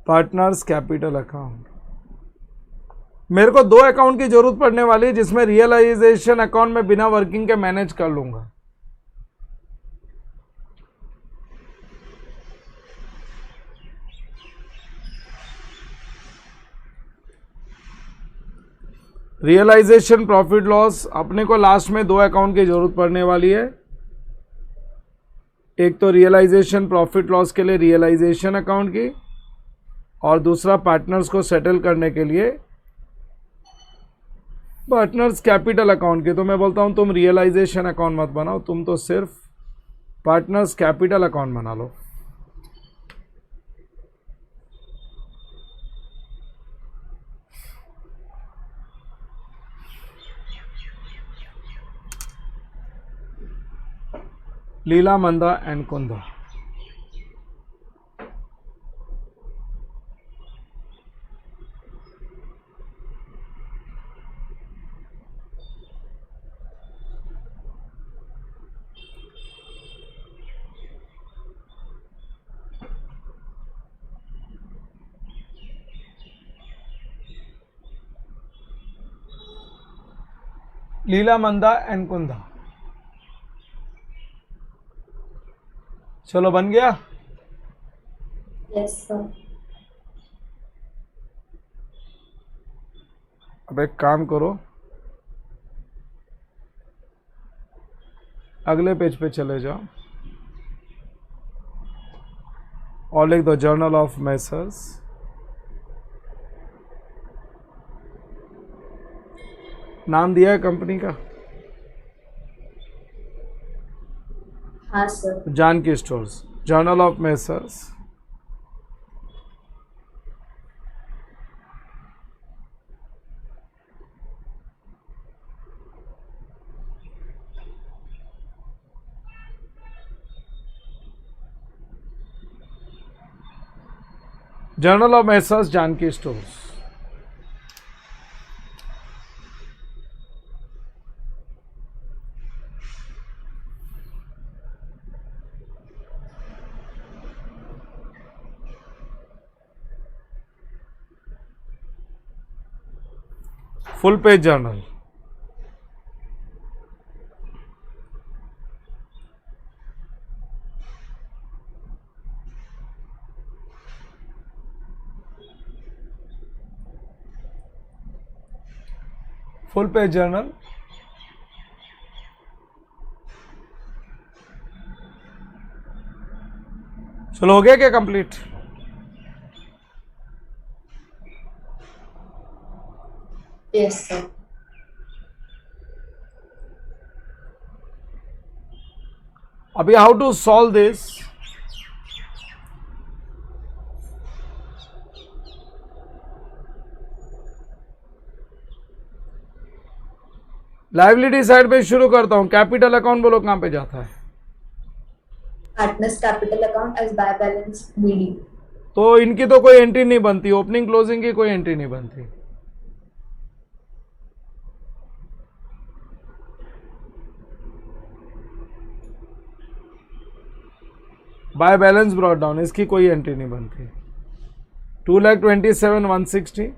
Speaker 1: Partners capital account. मेरे को 2 अकाउंट की जरूरत पड़ने वाली है जिसमें रियलाइजेशन अकाउंट में बिना वर्किंग के मैनेज कर लूंगा। रियलाइजेशन प्रॉफिट लॉस, अपने को लास्ट में 2 अकाउंट की जरूरत पड़ने वाली है। एक तो रियलाइजेशन प्रॉफिट लॉस के लिए रियलाइजेशन अकाउंट की, और दूसरा पार्टनर्स को सेटल करने के लिए पार्टनर्स कैपिटल अकाउंट की। तो मैं बोलता हूं तुम रियलाइजेशन अकाउंट मत बनाओ, तुम तो सिर्फ पार्टनर्स कैपिटल अकाउंट बना लो। लीला, Manda and Kunda. Leela, Manda and कुंदा। चलो बन गया।
Speaker 3: Yes, sir.
Speaker 1: अब एक काम करो, अगले पेज पे चले जाओ। और लिख दो जर्नल ऑफ मैसर्स। नाम दिया है कंपनी का?
Speaker 2: हाँ sir.
Speaker 1: Janki stores, journal of messrs. Journal of messrs Janki stores. Full page journal. Full page journal. चलो हो गया क्या कंप्लीट?
Speaker 2: Yes sir.
Speaker 1: अभी how to solve this? Liability side पे शुरू करता हूं। कैपिटल अकाउंट बोलो कहां पे जाता है?
Speaker 2: Partners capital account as by balance BD.
Speaker 1: तो इनकी तो कोई एंट्री नहीं बनती, ओपनिंग क्लोजिंग की कोई एंट्री नहीं बनती। बाय बैलेंस ब्रॉट डाउन, इसकी कोई एंट्री नहीं बनती। 2,27,160,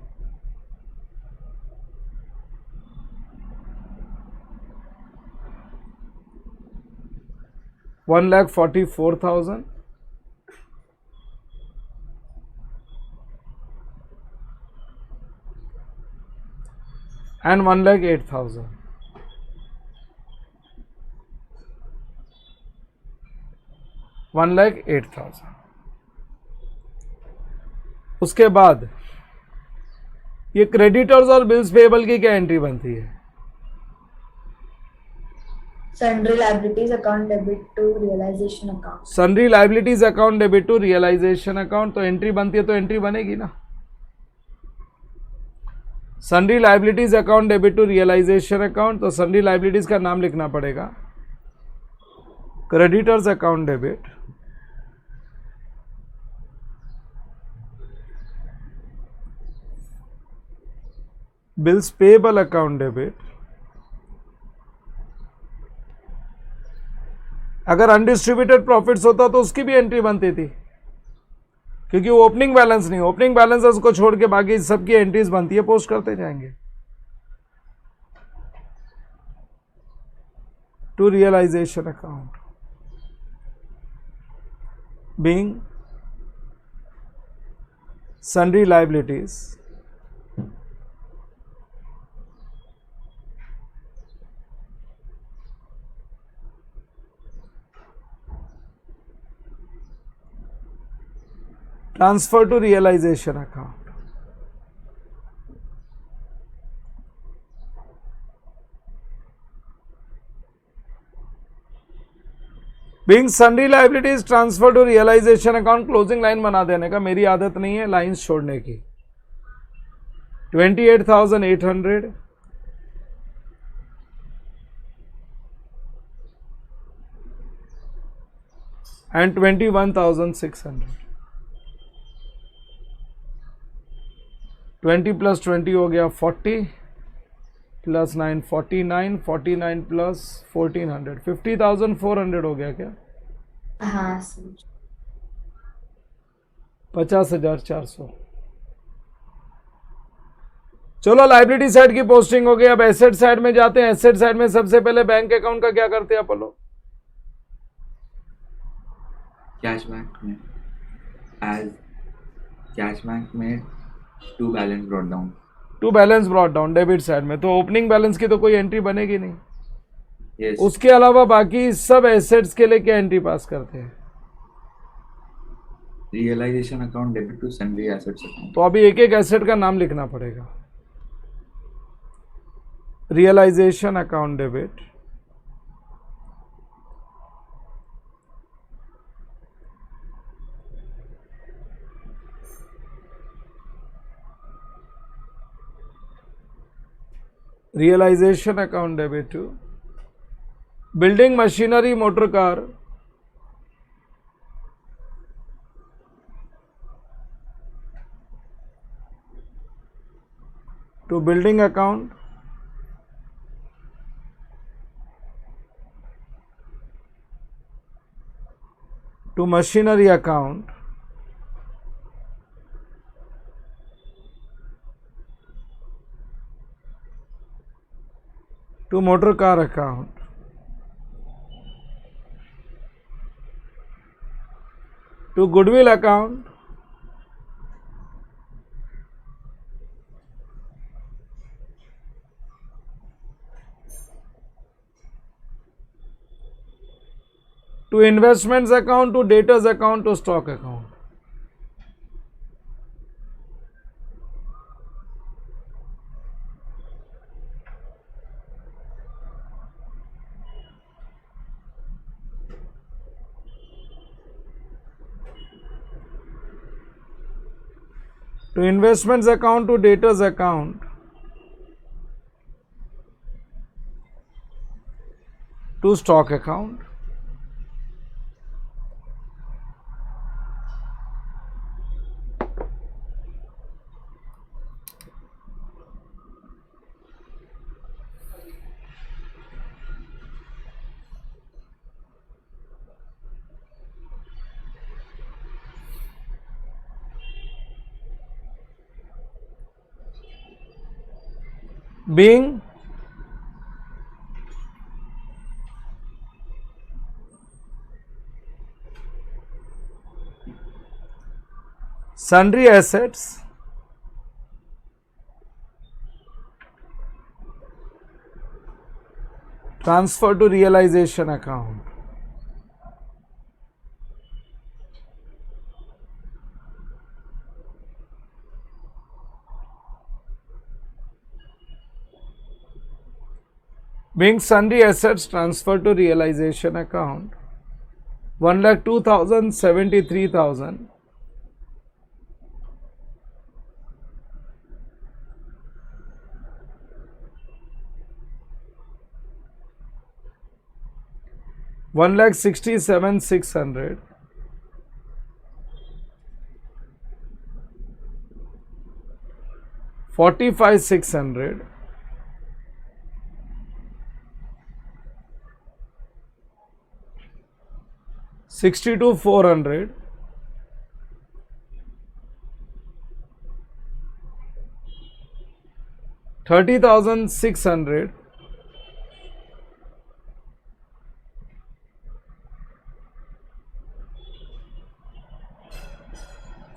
Speaker 1: $1,44,000, and 1,08,000. $1,08,000। उसके बाद ये क्रेडिटर्स और बिल्स पेएबल की क्या एंट्री बनती है?
Speaker 2: Sundry liabilities account debit to realisation account.
Speaker 1: Sundry liabilities account debit to realisation account, तो एंट्री बनती है तो एंट्री बनेगी ना। Sundry liabilities account debit to realisation account, तो सन्ड्री लायबिलिटीज का नाम लिखना पड़ेगा creditors account debit bills payable account debit. अगर अनडिस्ट्रीब्यूटेड प्रॉफिट्स होता तो उसकी भी एंट्री बनती थी, क्योंकि वो ओपनिंग बैलेंस नहीं, ओपनिंग बैलेंसेस को छोड़ के बाकी सबकी एंट्रीज बनती है, पोस्ट करते जाएंगे। To realisation account being sundry liabilities transfer to realisation account. Being sundry liabilities transfer to realisation account, closing line बना देने का, मेरी आदत नहीं है लाइंस छोड़ने की। 28,800 and 21,600। 20 प्लस 20 हो गया 40 प्लस 9 49, 49 प्लस 1400, 50,400 हो गया क्या?
Speaker 2: हाँ सर।
Speaker 1: 50,400। चलो लायबिलिटी साइड की पोस्टिंग हो गई। अब एसेट साइड में जाते हैं। एसेट साइड में सबसे पहले बैंक अकाउंट का क्या करते हैं अपन लोग?
Speaker 5: कैश बैंक में एज कैश बैंक में to balance brought down.
Speaker 1: To balance brought down debit side में, तो ओपनिंग बैलेंस की तो कोई एंट्री बनेगी नहीं।
Speaker 5: यस।
Speaker 1: उसके अलावा बाकी सब एसेट्स के लिए क्या एंट्री पास करते हैं?
Speaker 5: Realization account debit to sundry assets account.
Speaker 1: तो अभी एक एक एसेट का नाम लिखना पड़ेगा. Realization account debit, realization account debit to building machinery motor car, to building account, to machinery account, to motor car account, to goodwill account, to investments account, to debtors account, to stock account. To investments account, to debtors account, to stock account, being sundry assets transferred to realization account. Being sundry assets transferred to realization account, 1,02,073,000. One lakh 67,600. $45,600. 62,400. 30,600.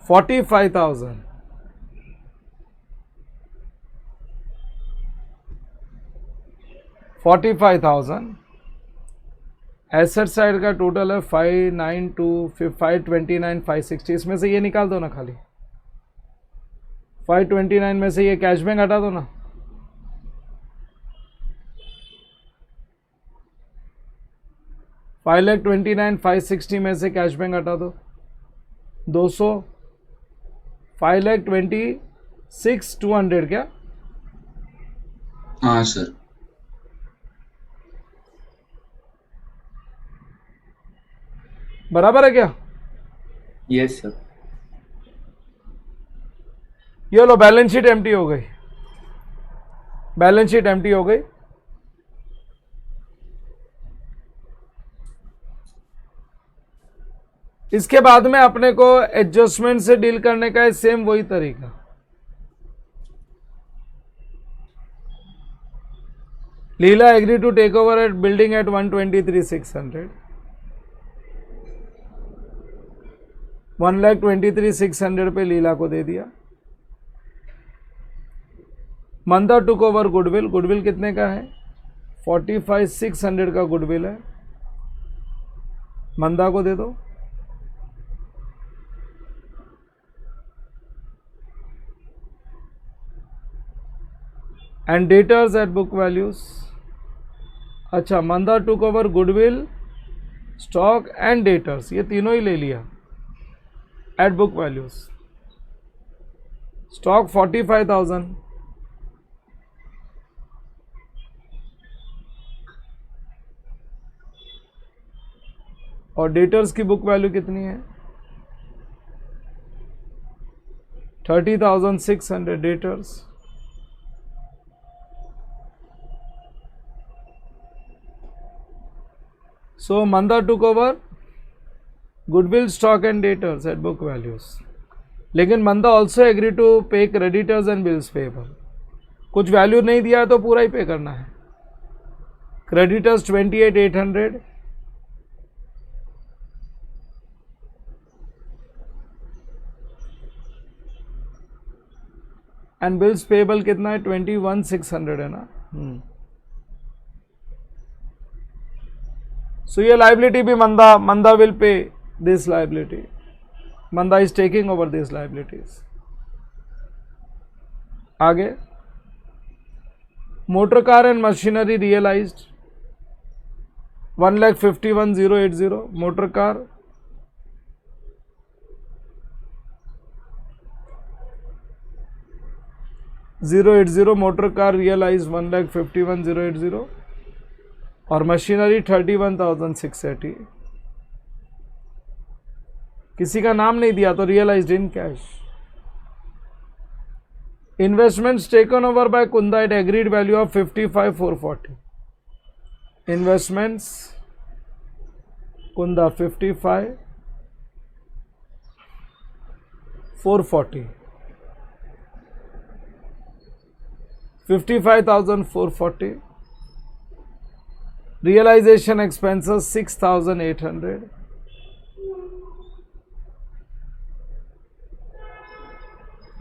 Speaker 1: 45,000. 45,000. Asset side का total है 529 560. इसमें से ये निकाल दो ना, खाली 529 में से ये कैश बैंक हटा दो ना. $5,29,560 में से कैश बैंक हटा दो. 200 5,26,200 क्या?
Speaker 6: हाँ सर.
Speaker 1: बराबर है क्या?
Speaker 5: Yes sir.
Speaker 1: ये लो, बैलेंस शीट एम्प्टी हो गई. बैलेंस शीट एम्प्टी हो गई. इसके बाद में अपने को एडजस्टमेंट से डील करने का है, सेम वही तरीका. Leela agree to take over at building at 123,600. 1,23,600 पे लीला को दे दिया. Manda took over goodwill. Goodwill कितने का है? 45,600 का गुडविल है. मंदा को दे दो. And debtors at book values. अच्छा, Manda took over goodwill, stock and debtors, ये तीनों ही ले लिया एट बुक वैल्यूज. स्टॉक 45,000, और डेटर्स की बुक वैल्यू कितनी है? 30,600 debtors. So Manda took over goodwill, stock and debtors at book values. लेकिन Manda also agreed to pay creditors and bills payable. कुछ वैल्यू नहीं दिया है तो पूरा ही पे करना है. Creditors 28,800, एंड बिल्स पेबल कितना है? 21,600 है ना. सो ये लाइबिलिटी भी Manda will pay this liability. Manda is taking over this liabilities. आगे, motor car and machinery realised 1,51,080. Motor car 080, motor car realise 1,51,080, और मशीनरी 31,680. किसी का नाम नहीं दिया तो realized in cash. Investments taken over by Kunda at agreed value of 55,440. Investments Kunda 55,440. 55,440. Realization expenses 6,800.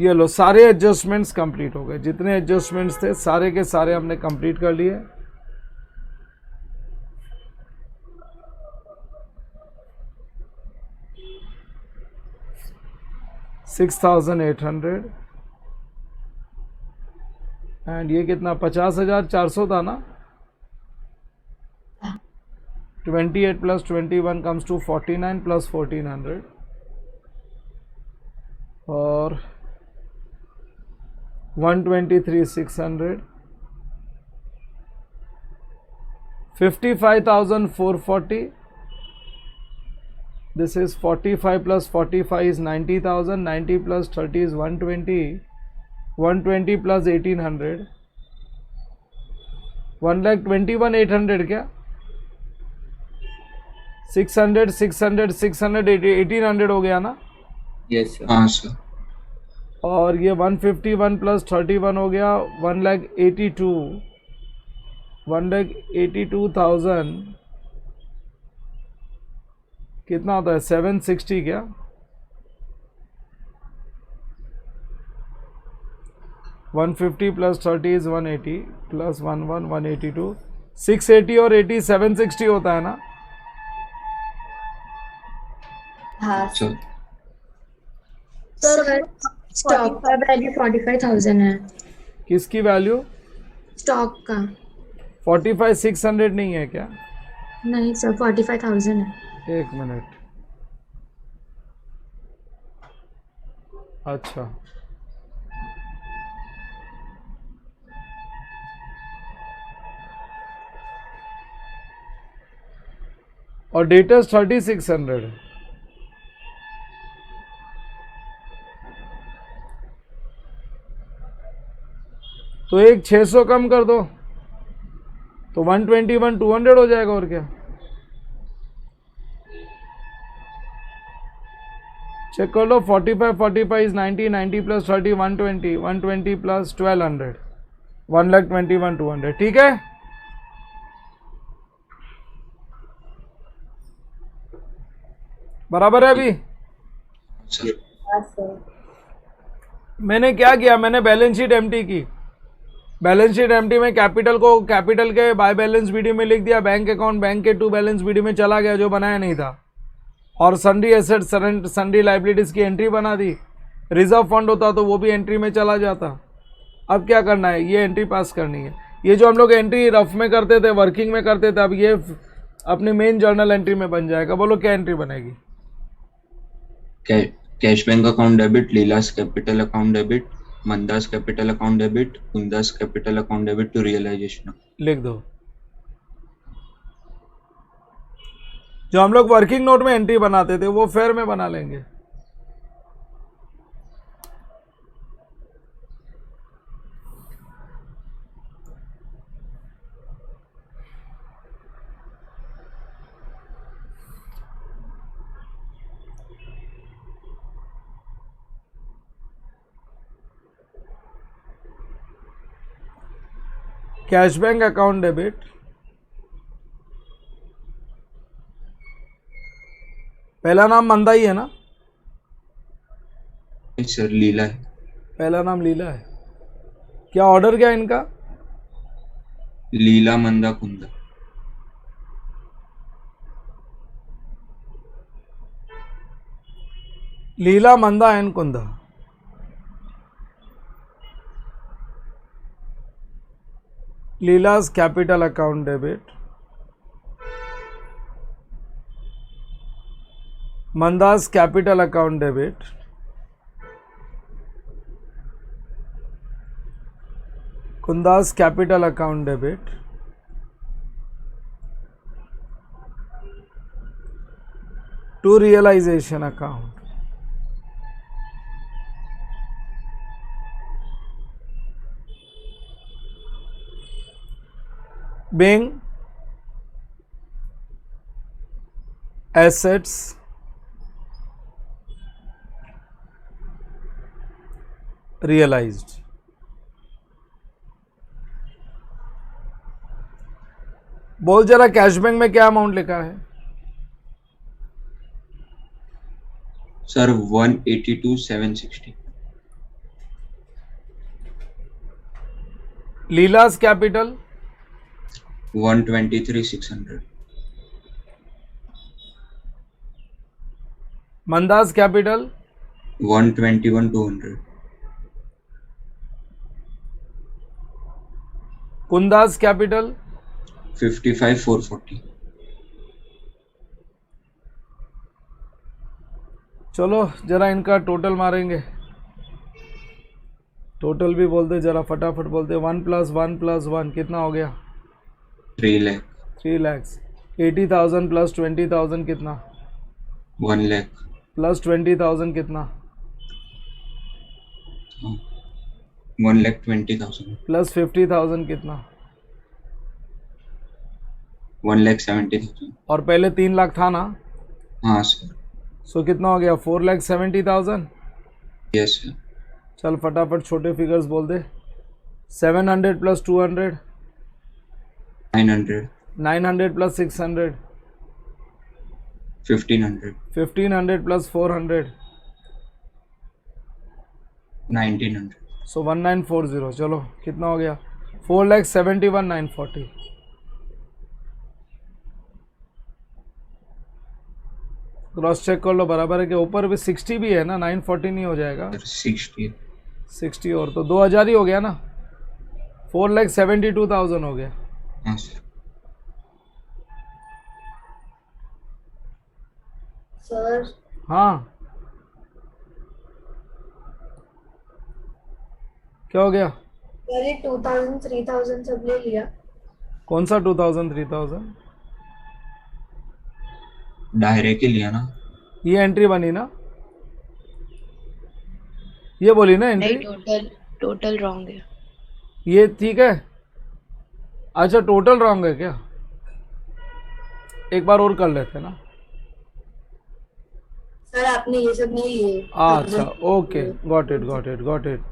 Speaker 1: ये लो, सारे एडजस्टमेंट्स कंप्लीट हो गए. जितने एडजस्टमेंट्स थे सारे के सारे हमने कंप्लीट कर लिए. $6,800. एंड ये कितना? 50,400 था ना. 28 plus 21 comes to 49 plus 1,400, और 123,600. 55,440. This is 45 plus 45 is 90,000. 90 plus 30 is 120. 120 plus 1,800. 1,21,800 क्या? 600, 600, 600, 1,800 हो गया ना.
Speaker 5: Yes sir.
Speaker 6: हाँ सर.
Speaker 1: और ये 151 प्लस 31 हो गया 1,82. 1,82,000 कितना होता है? 760 क्या? $150 plus 30 is 180 plus 182. 680 और 80 760 होता है ना.
Speaker 3: हाँ
Speaker 6: सर.
Speaker 3: सर, स्टॉक का वैल्यू 45,000 है.
Speaker 1: किसकी वैल्यू?
Speaker 3: स्टॉक का
Speaker 1: 45,600 नहीं है क्या?
Speaker 3: नहीं सर, 45,000 है.
Speaker 1: एक मिनट. अच्छा, और डेटर्स 3,600 है. तो एक 600 कम कर दो तो 121 200 हो जाएगा. और क्या? चेक कर लो. 45 is 90. 90 plus 30 120. 120 plus 1,200. 1,21,200. ठीक है. बराबर है अभी.
Speaker 6: सर.
Speaker 1: मैंने क्या किया? मैंने बैलेंस शीट एम्प्टी की. बैलेंस शीट एम्प्टी में कैपिटल को कैपिटल के बाय बैलेंस बीडी में लिख दिया. बैंक अकाउंट बैंक के टू बैलेंस बीडी में चला गया जो बनाया नहीं था. और सन्डी एसेट सन्डी लाइबिलिटीज की एंट्री बना दी. रिजर्व फंड होता तो वो भी एंट्री में चला जाता. अब क्या करना है, ये एंट्री पास करनी है। ये जो हम लोग एंट्री रफ में करते थे, वर्किंग में करते थे, अब ये अपनी मेन जर्नल एंट्री में बन जाएगा। बोलो क्या एंट्री बनेगी?
Speaker 5: Cash bank account debit, Leela's capital account debit, Manda's capital account debit, Kunda's capital account debit to realisation.
Speaker 1: लिख दो। जो हम लोग वर्किंग नोट में एंट्री बनाते थे वो फेयर में बना लेंगे। कैश बैंक अकाउंट डेबिट, पहला नाम मंदा ही है ना?
Speaker 5: सर लीला है।
Speaker 1: पहला नाम लीला है। क्या ऑर्डर क्या है इनका?
Speaker 5: Leela Manda Kunda.
Speaker 1: Leela Manda and Kunda. Leela's capital account debit, Manda's capital account debit, Kunda's capital account debit, to realization account. Being assets realized. बोल जरा कैश बैंक में क्या अमाउंट लिखा है?
Speaker 5: सर 182,760।
Speaker 1: लीला's कैपिटल
Speaker 5: 123,600।
Speaker 1: मंदा's कैपिटल
Speaker 5: 121,200।
Speaker 1: कुंदा's कैपिटल
Speaker 5: 55,440।
Speaker 1: चलो जरा इनका टोटल मारेंगे। टोटल भी बोलते जरा फटाफट बोलते। 1 + 1 + 1 कितना हो गया?
Speaker 5: 3 लाख।
Speaker 1: 3 lakhs। 80,000 + 20,000 कितना?
Speaker 5: 1 लाख।
Speaker 1: + 20,000 कितना?
Speaker 5: 1,20,000।
Speaker 1: + 50,000 कितना?
Speaker 5: 1,70,000।
Speaker 1: और पहले 3 लाख था ना?
Speaker 5: हाँ सर।
Speaker 1: सो कितना हो गया? 4,70,000।
Speaker 5: Yes sir.
Speaker 1: चल फटाफट छोटे फिगर्स बोल दे। 700 + 200
Speaker 5: 900।
Speaker 1: 900 + 600
Speaker 5: 1,500।
Speaker 1: 1,500 + 400
Speaker 5: 1,900।
Speaker 1: सो 1940। चलो कितना हो गया? 4,71,940। क्रॉस चेक कर लो बराबर है कि ऊपर भी 60 भी है ना? 940 नहीं हो जाएगा?
Speaker 5: 60।
Speaker 1: 60 और तो 2,000 ही हो गया ना? 4,72,000 हो गया।
Speaker 5: हाँ सर।
Speaker 3: सर
Speaker 1: हाँ क्या हो गया?
Speaker 3: पहले 2000 3000 सब ले लिया।
Speaker 1: कौन सा 2,000 3,000?
Speaker 5: दायरे के लिए ना।
Speaker 1: ये एंट्री बनी ना? ये बोली ना
Speaker 4: नहीं,
Speaker 1: एंट्री?
Speaker 4: टोटल रॉन्ग है।
Speaker 1: ये ठीक है। अच्छा टोटल रॉन्ग है क्या? एक बार और कर लेते हैं ना।
Speaker 3: सर आपने ये सब नहीं लिए।
Speaker 1: अच्छा okay, got it got it got it.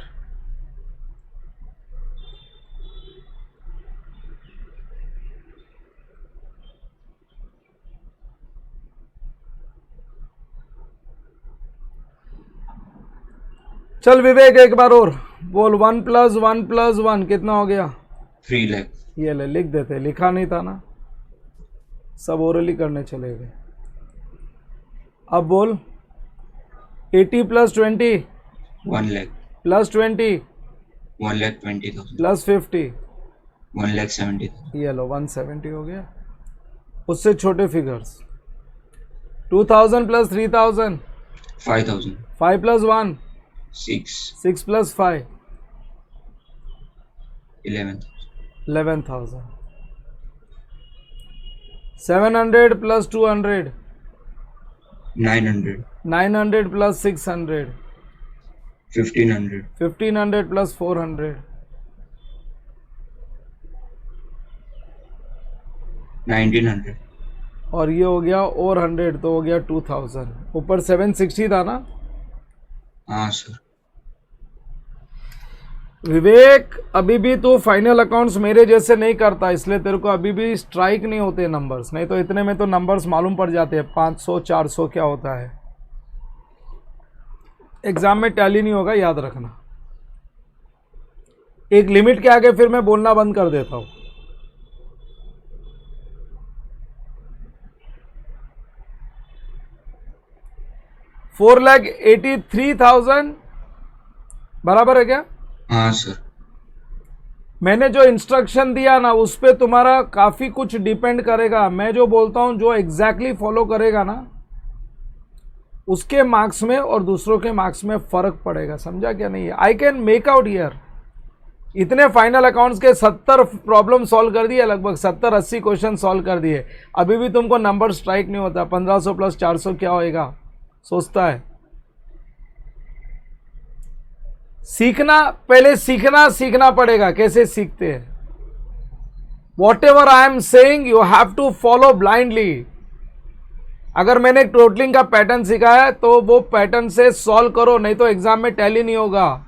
Speaker 1: चल विवेक एक बार और बोल। 1 + 1 + 1 कितना हो गया?
Speaker 5: 3 लाख।
Speaker 1: ये ले लिख देते, लिखा नहीं था ना, सब ओरली करने चले गए। अब बोल 80 + 20
Speaker 5: 1 लाख।
Speaker 1: + 20
Speaker 5: 1,20,000,
Speaker 1: प्लस 50,
Speaker 5: 1,70,000,
Speaker 1: ये लो 170 हो गया। उससे छोटे figures 2000 plus 3000,
Speaker 5: 5,000,
Speaker 1: 5 plus 1,
Speaker 5: 6,
Speaker 1: 6 plus 5,
Speaker 5: 11,000,
Speaker 1: 11,000, 700 plus 200,
Speaker 5: 900,
Speaker 1: 900 plus 600,
Speaker 5: 1,500,
Speaker 1: 1500 plus 400,
Speaker 5: 1,900,
Speaker 1: और ये हो गया और 100 तो हो गया 2000, ऊपर 760 था ना।
Speaker 5: हाँ सर।
Speaker 1: विवेक अभी भी तू फाइनल अकाउंट्स मेरे जैसे नहीं करता, इसलिए तेरे को अभी भी स्ट्राइक नहीं होते नंबर्स, नहीं तो इतने में तो नंबर्स मालूम पड़ जाते हैं 500 400 क्या होता है। एग्जाम में टैली नहीं होगा, याद रखना। एक लिमिट के आगे फिर मैं बोलना बंद कर देता हूं। $4,83,000 बराबर है क्या?
Speaker 5: हाँ सर।
Speaker 1: मैंने जो इंस्ट्रक्शन दिया ना उस पे तुम्हारा काफी कुछ डिपेंड करेगा। मैं जो बोलता हूं जो एग्जैक्टली फॉलो करेगा ना उसके मार्क्स में और दूसरों के मार्क्स में फर्क पड़ेगा, समझा क्या नहीं? I can make out here. इतने फाइनल अकाउंट्स के 70 प्रॉब्लम सॉल्व कर दिए, लगभग 70-80 क्वेश्चन सॉल्व कर दिए, अभी भी तुमको नंबर स्ट्राइक नहीं होता। 1500 प्लस 400 क्या होएगा सोचता है। सीखना, पहले सीखना पड़ेगा। कैसे सीखते हैं? Whatever I am saying you have to follow blindly. अगर मैंने एक टोटलिंग का पैटर्न सिखाया है तो वो पैटर्न से सॉल्व करो, नहीं तो एग्जाम में टैली नहीं होगा।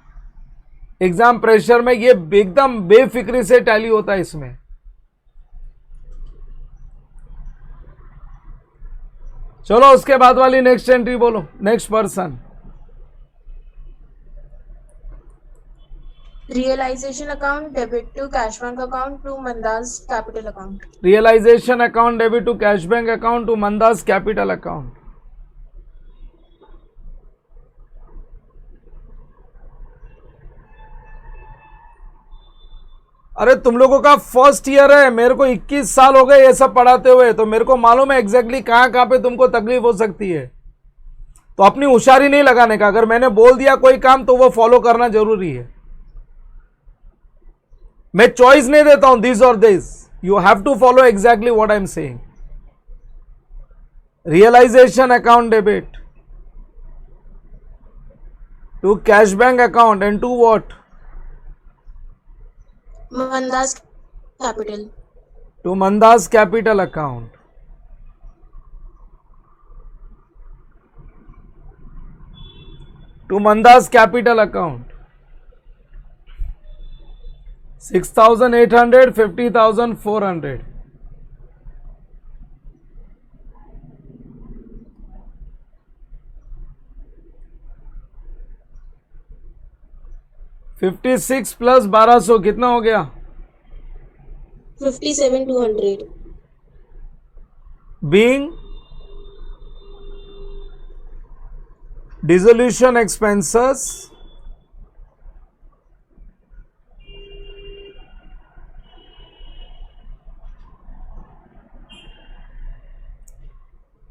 Speaker 1: एग्जाम प्रेशर में ये एकदम बेफिक्री से टैली होता है इसमें। चलो उसके बाद वाली नेक्स्ट एंट्री बोलो। Next person.
Speaker 2: Realization account debit to cash bank account to Mandas capital account.
Speaker 1: Realisation account debit to cash bank account to Manda's capital account. अरे तुम लोगों का फर्स्ट ईयर है, मेरे को 21 साल हो गए ये सब पढ़ाते हुए, तो मेरे को मालूम है एग्जैक्टली कहां कहां पे तुमको तकलीफ हो सकती है। तो अपनी होशियारी नहीं लगाने का। अगर मैंने बोल दिया कोई काम तो वो फॉलो करना जरूरी है। मैं चॉइस नहीं देता हूं दिस और this, you have to follow exactly what I am saying. Realisation account debit to cash bank account and to what?
Speaker 2: Mandas capital.
Speaker 1: To Manda's capital account. To Manda's capital account 6,800, 50,400, 56 plus 1200 कितना हो गया?
Speaker 2: 57,200.
Speaker 1: Being dissolution expenses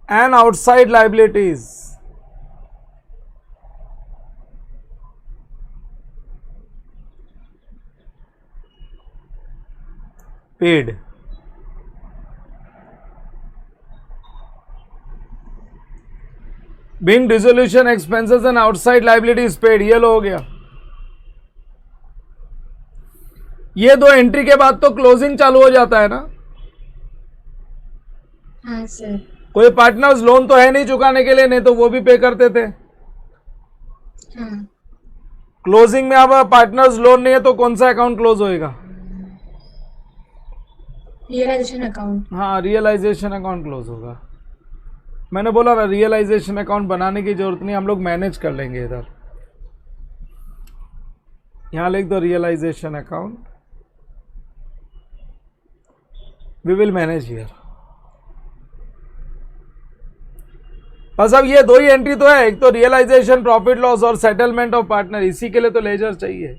Speaker 1: and outside liabilities paid. Being dissolution expenses and outside liabilities paid, ये लो हो गया। ये दो entry के बाद तो क्लोजिंग चालू हो जाता है ना।
Speaker 3: हाँ सर।
Speaker 1: कोई पार्टनर्स लोन तो है नहीं चुकाने के लिए, नहीं तो वो भी पे करते थे।
Speaker 3: हाँ।
Speaker 1: क्लोजिंग में अब पार्टनर्स लोन नहीं है तो कौन सा अकाउंट क्लोज होएगा?
Speaker 3: Realization account.
Speaker 1: हाँ, रियलाइजेशन अकाउंट क्लोज होगा। मैंने बोला ना रियलाइजेशन अकाउंट बनाने की जरूरत नहीं, हम लोग मैनेज कर लेंगे। इधर यहां लिख दो realization account, we will manage here. बस अब ये दो ही एंट्री तो है, एक तो रियलाइजेशन प्रॉफिट लॉस और सेटलमेंट ऑफ पार्टनर, इसी के लिए तो लेजर चाहिए।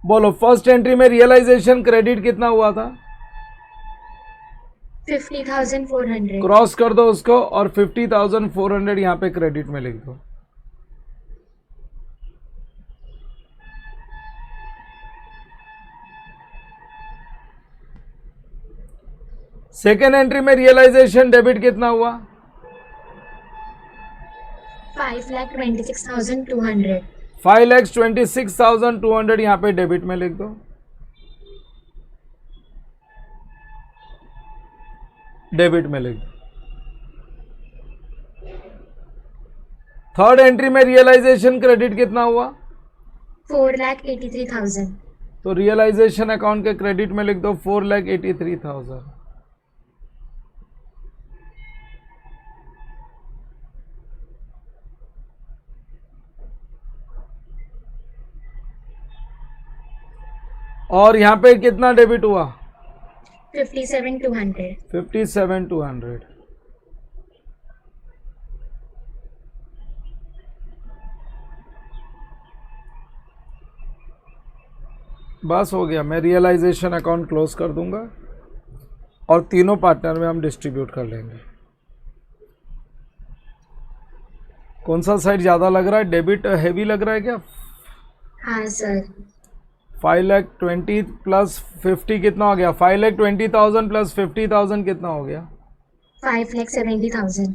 Speaker 1: बोलो फर्स्ट एंट्री में रियलाइजेशन क्रेडिट कितना हुआ था?
Speaker 3: 50,400.
Speaker 1: क्रॉस कर दो उसको और 50,400 यहाँ पे क्रेडिट में लिख दो। सेकेंड एंट्री में रियलाइजेशन डेबिट कितना हुआ?
Speaker 3: 5,26,200.
Speaker 1: 5,26,200 यहाँ पे डेबिट में लिख दो। डेबिट में लिख दो। थर्ड एंट्री में रियलाइजेशन क्रेडिट कितना हुआ?
Speaker 3: 4,83,000.
Speaker 1: तो रियलाइजेशन अकाउंट के क्रेडिट में लिख दो 4,83,000। और यहाँ पे कितना डेबिट हुआ?
Speaker 3: 57,200.
Speaker 1: 57,200। बस हो गया। मैं रियलाइजेशन अकाउंट क्लोज कर दूंगा और तीनों पार्टनर में हम डिस्ट्रीब्यूट कर लेंगे। कौन सा साइड ज़्यादा लग रहा है? डेबिट हैवी लग रहा है क्या?
Speaker 3: हाँ सर.
Speaker 1: 5,20,000 प्लस 50 कितना हो गया? 5,20,000 प्लस 50,000 कितना हो गया?
Speaker 3: 5,70,000.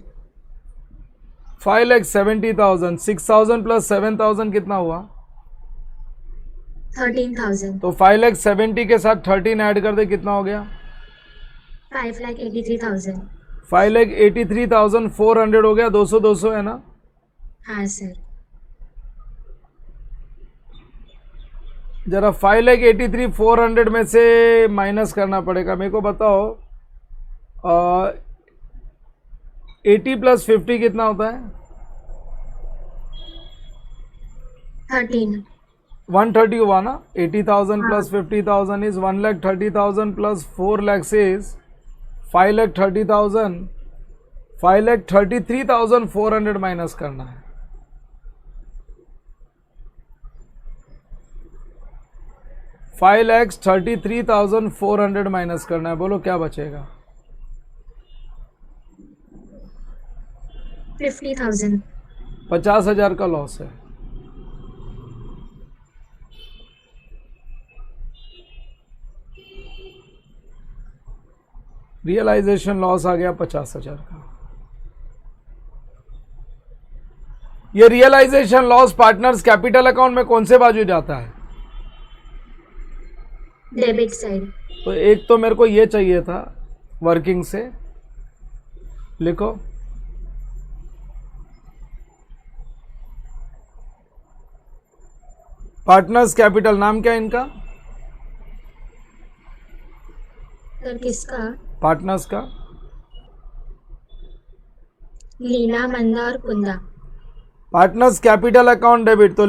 Speaker 1: 5,70,000। 6,000 प्लस 7,000 कितना हुआ?
Speaker 3: 13,000.
Speaker 1: तो 5,70,000 के साथ 13 ऐड कर दे, कितना हो गया?
Speaker 3: 5,83,000.
Speaker 1: 5,83,400 हो गया। 200 है ना?
Speaker 3: हाँ सर.
Speaker 1: जरा 5,83,400 में से माइनस करना पड़ेगा। मेरे को बताओ 80 प्लस 50 कितना होता है?
Speaker 3: 13.
Speaker 1: 130 हुआ ना? 80,000 plus 50,000 is 1,30,000 plus 4 lakhs is 5,30,000। 5,33,400 minus करना है। फाइव लैक्स 33,400 माइनस करना है। बोलो क्या बचेगा?
Speaker 3: 50,000.
Speaker 1: 50,000 का लॉस है। रियलाइजेशन लॉस आ गया 50,000 का। ये realization loss partners capital account में कौन से बाजू जाता है?
Speaker 3: Debit side.
Speaker 1: तो एक तो मेरे को ये चाहिए था वर्किंग से, लिखो पार्टनर्स कैपिटल। नाम क्या है इनका?
Speaker 3: सर किसका?
Speaker 1: पार्टनर्स का
Speaker 3: लीला, मंदा और Kunda.
Speaker 1: Partners capital account debit. तो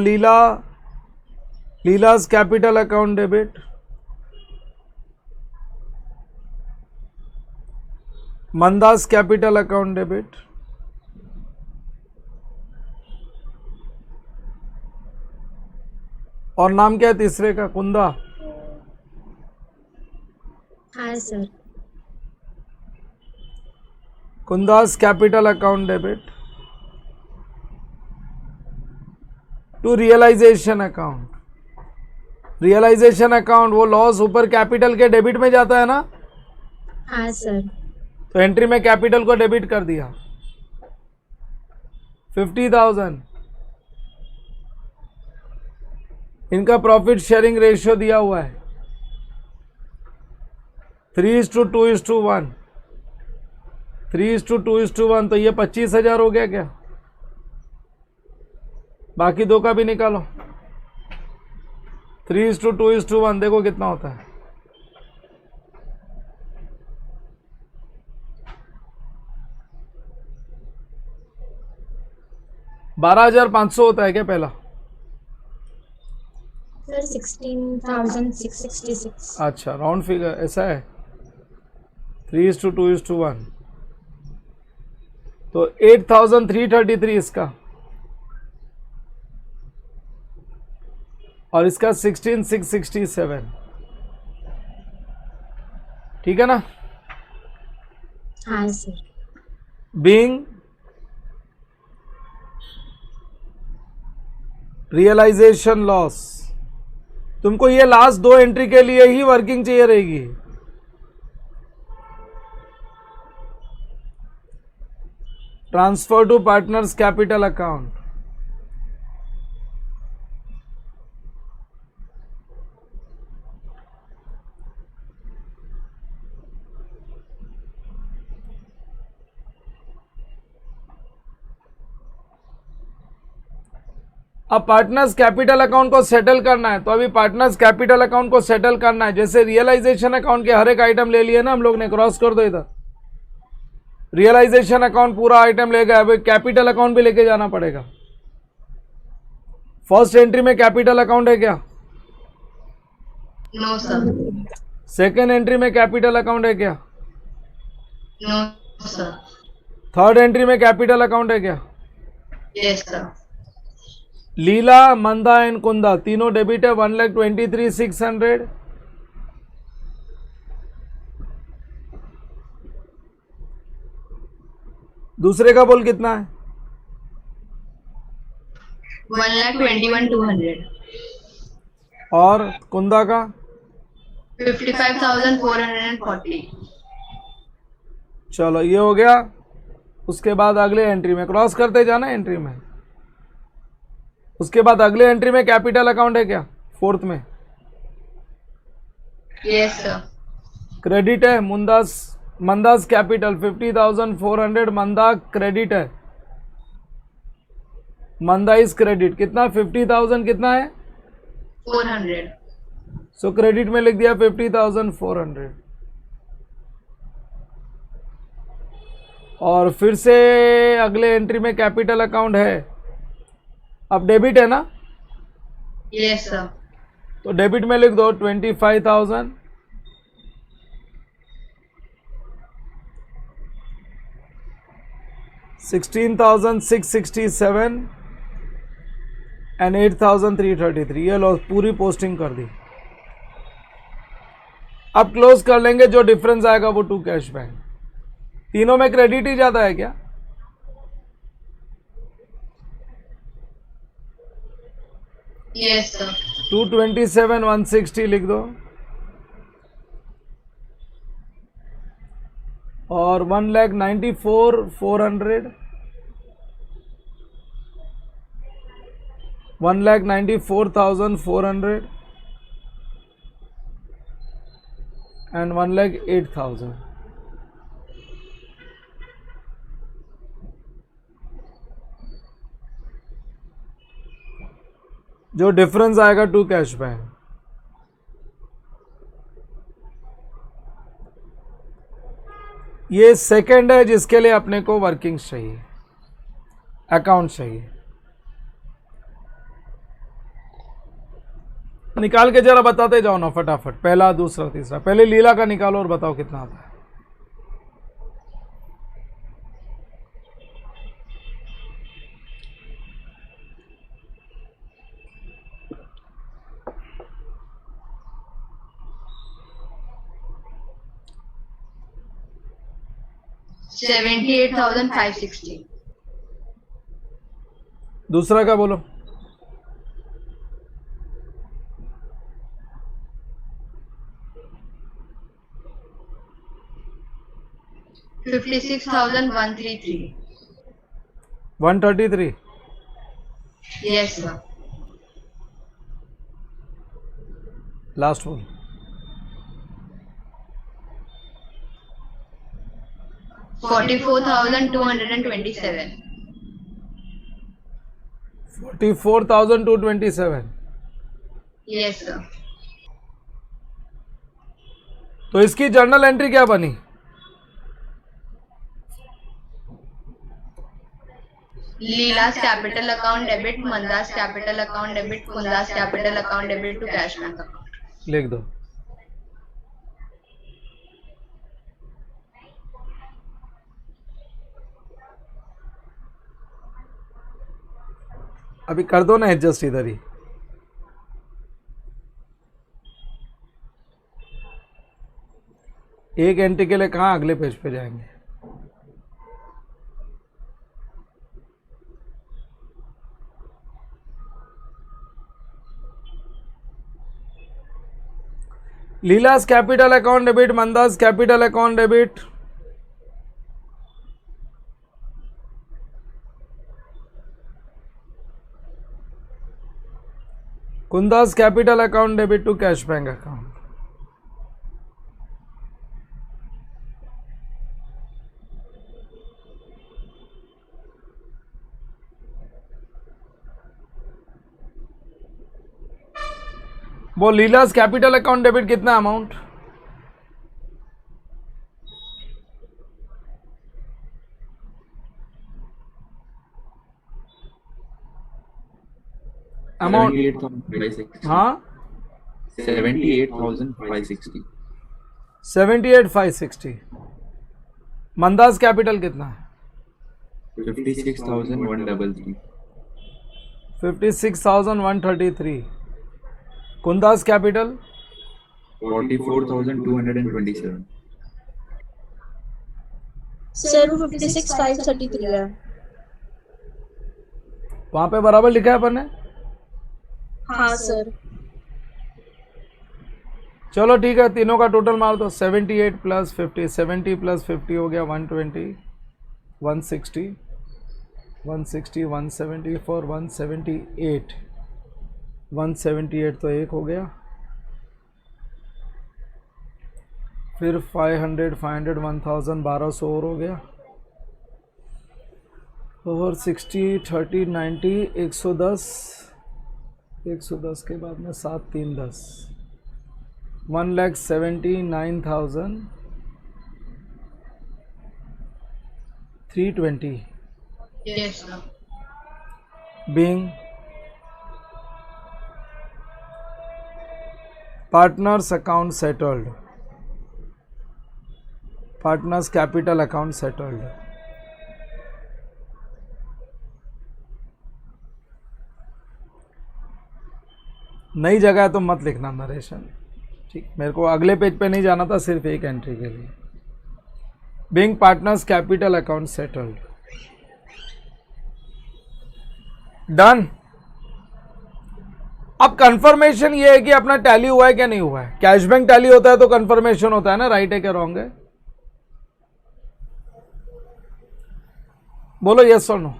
Speaker 1: Leela's capital account debit, Manda's capital account debit, और नाम क्या है तीसरे का? कुंदा।
Speaker 3: हाँ sir.
Speaker 1: Kunda's capital account debit to realisation account. Realisation account वो लॉस ऊपर कैपिटल के डेबिट में जाता है ना?
Speaker 3: हाँ सर.
Speaker 1: तो एंट्री में कैपिटल को डेबिट कर दिया 50,000। इनका प्रॉफिट शेयरिंग रेशियो दिया हुआ है 3:2:1। 3:2:1 तो ये 25,000 हो गया क्या? बाकी दो का भी निकालो। 3:2:1 देखो कितना होता है। 12,500 होता है क्या पहला?
Speaker 3: सर 16,666.
Speaker 1: अच्छा राउंड फिगर ऐसा है। 3:2:1 तो 8,333 इसका। और इसका 16,667। ठीक है ना।
Speaker 3: हाँ सर।
Speaker 1: बीइंग रियलाइजेशन लॉस, तुमको ये लास्ट दो एंट्री के लिए ही वर्किंग चाहिए रहेगी। Transfer to partners capital account, अब पार्टनर्स कैपिटल अकाउंट को सेटल करना है, तो अभी पार्टनर्स कैपिटल अकाउंट को सेटल करना है। जैसे रियलाइजेशन अकाउंट के हर एक आइटम ले लिए ना हम लोग ने, क्रॉस कर दो इधर। रियलाइजेशन अकाउंट पूरा आइटम ले गए, अभी कैपिटल अकाउंट भी लेके जाना पड़ेगा। फर्स्ट एंट्री में कैपिटल अकाउंट है क्या?
Speaker 4: No sir.
Speaker 1: सेकेंड एंट्री में कैपिटल अकाउंट है क्या?
Speaker 4: No sir.
Speaker 1: थर्ड एंट्री में कैपिटल अकाउंट है क्या?
Speaker 4: Yes sir.
Speaker 1: Leela, Manda and Kunda तीनों डेबिट है, 1,23,600। दूसरे का बोल कितना है?
Speaker 4: 1,21,200।
Speaker 1: और कुंदा का?
Speaker 4: 55,440।
Speaker 1: चलो ये हो गया। उसके बाद अगले एंट्री में क्रॉस करते जाना एंट्री में। उसके बाद अगले एंट्री में कैपिटल अकाउंट है क्या? फोर्थ में
Speaker 4: यस सर।
Speaker 1: क्रेडिट है मंदास कैपिटल 50,400। मंदा क्रेडिट है, मंदा इज क्रेडिट। कितना? 50,000 कितना है?
Speaker 4: 400।
Speaker 1: सो क्रेडिट में लिख दिया 50,400। और फिर से अगले एंट्री में कैपिटल अकाउंट है, अब डेबिट है ना?
Speaker 4: Yes sir.
Speaker 1: तो डेबिट में लिख दो 25,000। $16,667 एंड 8,333। ये लो पूरी पोस्टिंग कर दी। अब क्लोज कर लेंगे, जो डिफरेंस आएगा वो टू कैश बैंक। तीनों में क्रेडिट ही ज्यादा है क्या?
Speaker 4: Yes sir.
Speaker 1: 227,160 लिख दो और 1,94,400, 1,94,400 एंड 1,08,000। जो डिफरेंस आएगा टू कैश बैंक। ये सेकंड है जिसके लिए अपने को वर्किंग चाहिए, अकाउंट चाहिए। निकाल के जरा बताते जाओ ना फटाफट, पहला दूसरा तीसरा। पहले लीला का निकालो और बताओ कितना आता है।
Speaker 4: $78,560।
Speaker 1: दूसरा का बोलो।
Speaker 4: 56,133।
Speaker 1: 133।
Speaker 4: Yes sir.
Speaker 1: लास्ट बोल।
Speaker 4: 44,227।
Speaker 1: 44,227।
Speaker 4: Yes sir.
Speaker 1: तो इसकी जर्नल एंट्री क्या बनी?
Speaker 4: Leela's capital account debit, Manda's capital account debit, Kunda's capital account debit to cash bank account.
Speaker 1: लिख दो। अभी कर दो ना एडजस्ट इधर ही। एक एंट्री के लिए कहाँ अगले पेज पे जाएंगे? Leela's capital account debit, Manda's capital account debit, Kunda's capital account debit to cash bank account. वो लीला's कैपिटल अकाउंट डेबिट कितना अमाउंट? अमाउंट
Speaker 6: 78,560.
Speaker 1: हाँ
Speaker 6: 78,560.
Speaker 1: 78,560. मंदा's कैपिटल कितना है?
Speaker 6: 56,133.
Speaker 1: 56,133. कुंदा's कैपिटल
Speaker 6: 44,227.
Speaker 2: सर वो 56,533 है.
Speaker 1: वहां पे बराबर लिखा है अपन ने.
Speaker 2: हाँ सर.
Speaker 1: चलो ठीक है, तीनों का टोटल मार दो. 78 प्लस 50, 70 प्लस 50 हो गया 120, 160, 160, 174, 178, 178 तो एक हो गया. फिर 500, 500, 1000, 1200 और हो गया. और 60, 30, 90, 110, 110 के बाद में 7, 3, 10, 1,79,320
Speaker 4: Yes, sir.
Speaker 1: being partners account settled, partners capital account settled. नई जगह है तो मत लिखना नरेशन, ठीक. मेरे को अगले पेज पे नहीं जाना था, सिर्फ एक एंट्री के लिए. Being partners capital account settled. Done. अब कंफर्मेशन ये है कि अपना टैली हुआ है क्या नहीं हुआ है. कैश बैंक टैली होता है तो कंफर्मेशन होता है ना, राइट है क्या रॉन्ग है? बोलो यस और नो.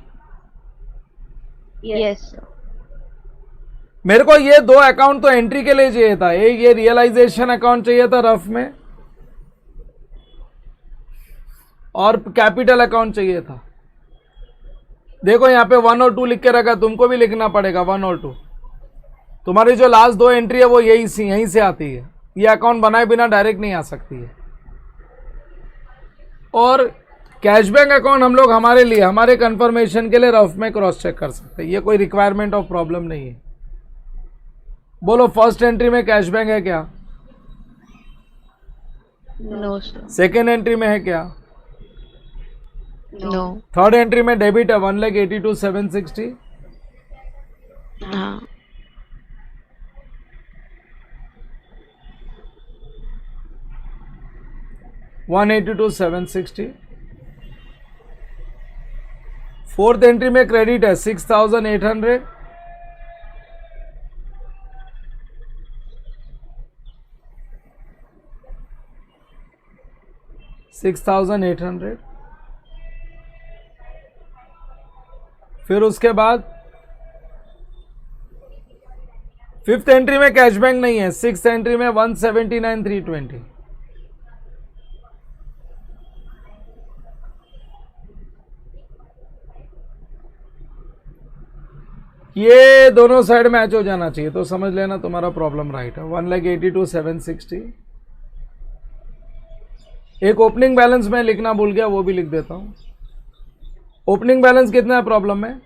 Speaker 4: Yes, sir.
Speaker 1: मेरे को ये दो अकाउंट तो एंट्री के लिए चाहिए था. एक ये रियलाइजेशन अकाउंट चाहिए था रफ में, और कैपिटल अकाउंट चाहिए था. देखो यहाँ पे 1 और 2 लिख के रखा, तुमको भी लिखना पड़ेगा 1 और 2. तुम्हारी जो लास्ट दो एंट्री है वो यहीं से आती है. ये अकाउंट बनाए बिना डायरेक्ट नहीं आ सकती है. और कैश बैंक अकाउंट हम लोग हमारे लिए, हमारे कंफर्मेशन के लिए रफ में क्रॉस चेक कर सकते हैं. ये कोई रिक्वायरमेंट ऑफ प्रॉब्लम नहीं है. बोलो फर्स्ट एंट्री में कैश बैंक है क्या?
Speaker 4: No, sir.
Speaker 1: सेकेंड एंट्री में है क्या?
Speaker 4: No.
Speaker 1: थर्ड एंट्री में डेबिट है 1,82,760.
Speaker 4: हाँ.
Speaker 1: 1,82,760. फोर्थ एंट्री में क्रेडिट है 6,800. $6,800. फिर उसके बाद फिफ्थ एंट्री में कैश बैंक नहीं है. सिक्स एंट्री में 179,320. ये दोनों साइड मैच हो जाना चाहिए, तो समझ लेना तुम्हारा प्रॉब्लम राइट है. 1,82,760. एक ओपनिंग बैलेंस में लिखना भूल गया, वो भी लिख देता हूं. ओपनिंग बैलेंस कितना है प्रॉब्लम में?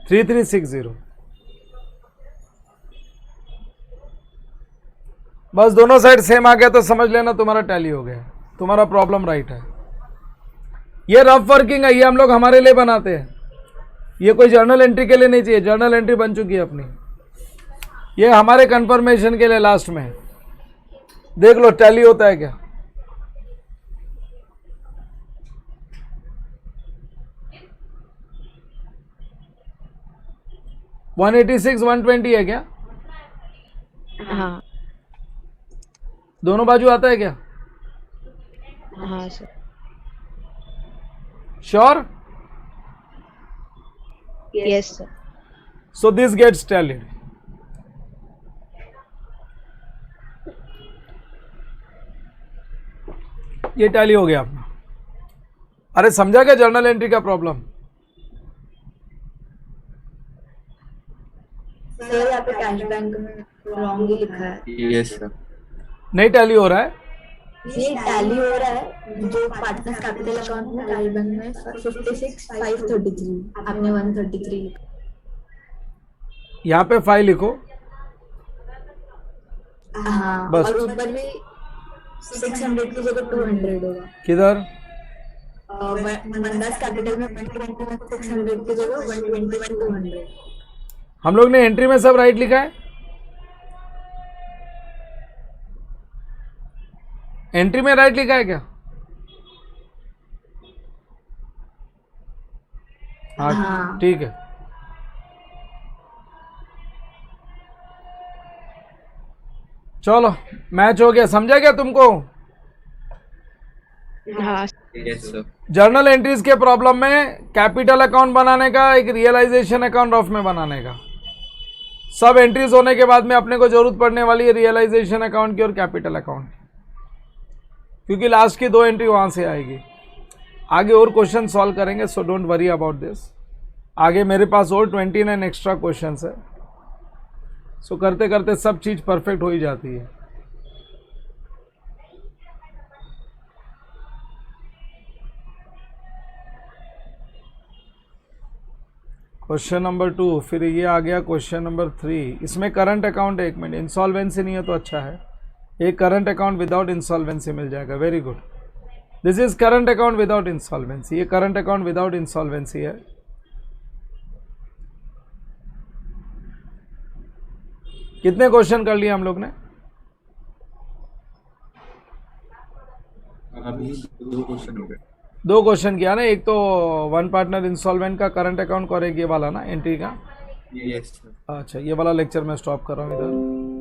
Speaker 1: 3,360. बस दोनों साइड सेम आ गया तो समझ लेना तुम्हारा टैली हो गया, तुम्हारा प्रॉब्लम राइट है. ये रफ वर्किंग है, ये हम लोग हमारे लिए बनाते हैं. ये कोई जर्नल एंट्री के लिए नहीं चाहिए. जर्नल एंट्री बन चुकी है अपनी. ये हमारे कंफर्मेशन के लिए लास्ट में. देख लो टैली होता है क्या? वन 186 120 है क्या?
Speaker 7: हाँ
Speaker 1: दोनों बाजू आता है क्या?
Speaker 7: हाँ sir.
Speaker 1: Sure?
Speaker 7: Yes sir.
Speaker 1: So this gets tallied. ये टैली हो गया अपना। अरे समझा क्या जर्नल एंट्री का प्रॉब्लम?
Speaker 3: सर यहाँ पे कैश बैंक में रॉन्ग ही लिखा है।
Speaker 6: Yes, sir.
Speaker 1: नहीं टैली हो रहा है।
Speaker 3: ये टैली हो रहा है जो पार्टनर्स कैपिटल अकाउंट में कैश बैंक में 56,533 आपने 133 लिखा।
Speaker 1: यहाँ पे 5 लिखो
Speaker 3: हाँ
Speaker 1: बस।
Speaker 3: और ऊपर भी 600 की जगह 200 होगा।
Speaker 1: किधर?
Speaker 3: मंदास कैपिटल में 120 में 600 की जगह 121 200।
Speaker 1: हम लोग ने एंट्री में सब राइट लिखा है। एंट्री में राइट लिखा है क्या? हाँ
Speaker 3: हाँ।
Speaker 1: ठीक है। चलो मैच हो गया। समझा क्या तुमको?
Speaker 7: हाँ
Speaker 6: Yes, sir.
Speaker 1: जर्नल एंट्रीज के प्रॉब्लम में कैपिटल अकाउंट बनाने का, एक रियलाइजेशन अकाउंट ऑफ में बनाने का, सब एंट्रीज होने के बाद में अपने को जरूरत पड़ने वाली है रियलाइजेशन अकाउंट की और कैपिटल अकाउंट की, क्योंकि लास्ट की 2 एंट्री वहां से आएगी। आगे और क्वेश्चन सॉल्व करेंगे, so don't worry about this. आगे मेरे पास और 29 एक्स्ट्रा क्वेश्चंस है, सो करते करते सब चीज परफेक्ट हो ही जाती है। क्वेश्चन नंबर 2, फिर ये आ गया क्वेश्चन नंबर 3। इसमें करंट अकाउंट, एक मिनट, इंसॉल्वेंसी नहीं है तो अच्छा है, एक करंट अकाउंट विदाउट इंसॉल्वेंसी मिल जाएगा। Very good, this is current account without insolvency. ये करंट अकाउंट विदाउट इंसॉल्वेंसी है। कितने क्वेश्चन कर लिए हम लोग ने?
Speaker 6: अभी 2 क्वेश्चन हो गए।
Speaker 1: 2 क्वेश्चन किया ना, एक तो वन पार्टनर इंसॉल्वेंट का करंट अकाउंट और एक ये वाला ना एंट्री का।
Speaker 6: Yes, sir.
Speaker 1: अच्छा, ये वाला लेक्चर मैं स्टॉप कर रहा हूँ इधर।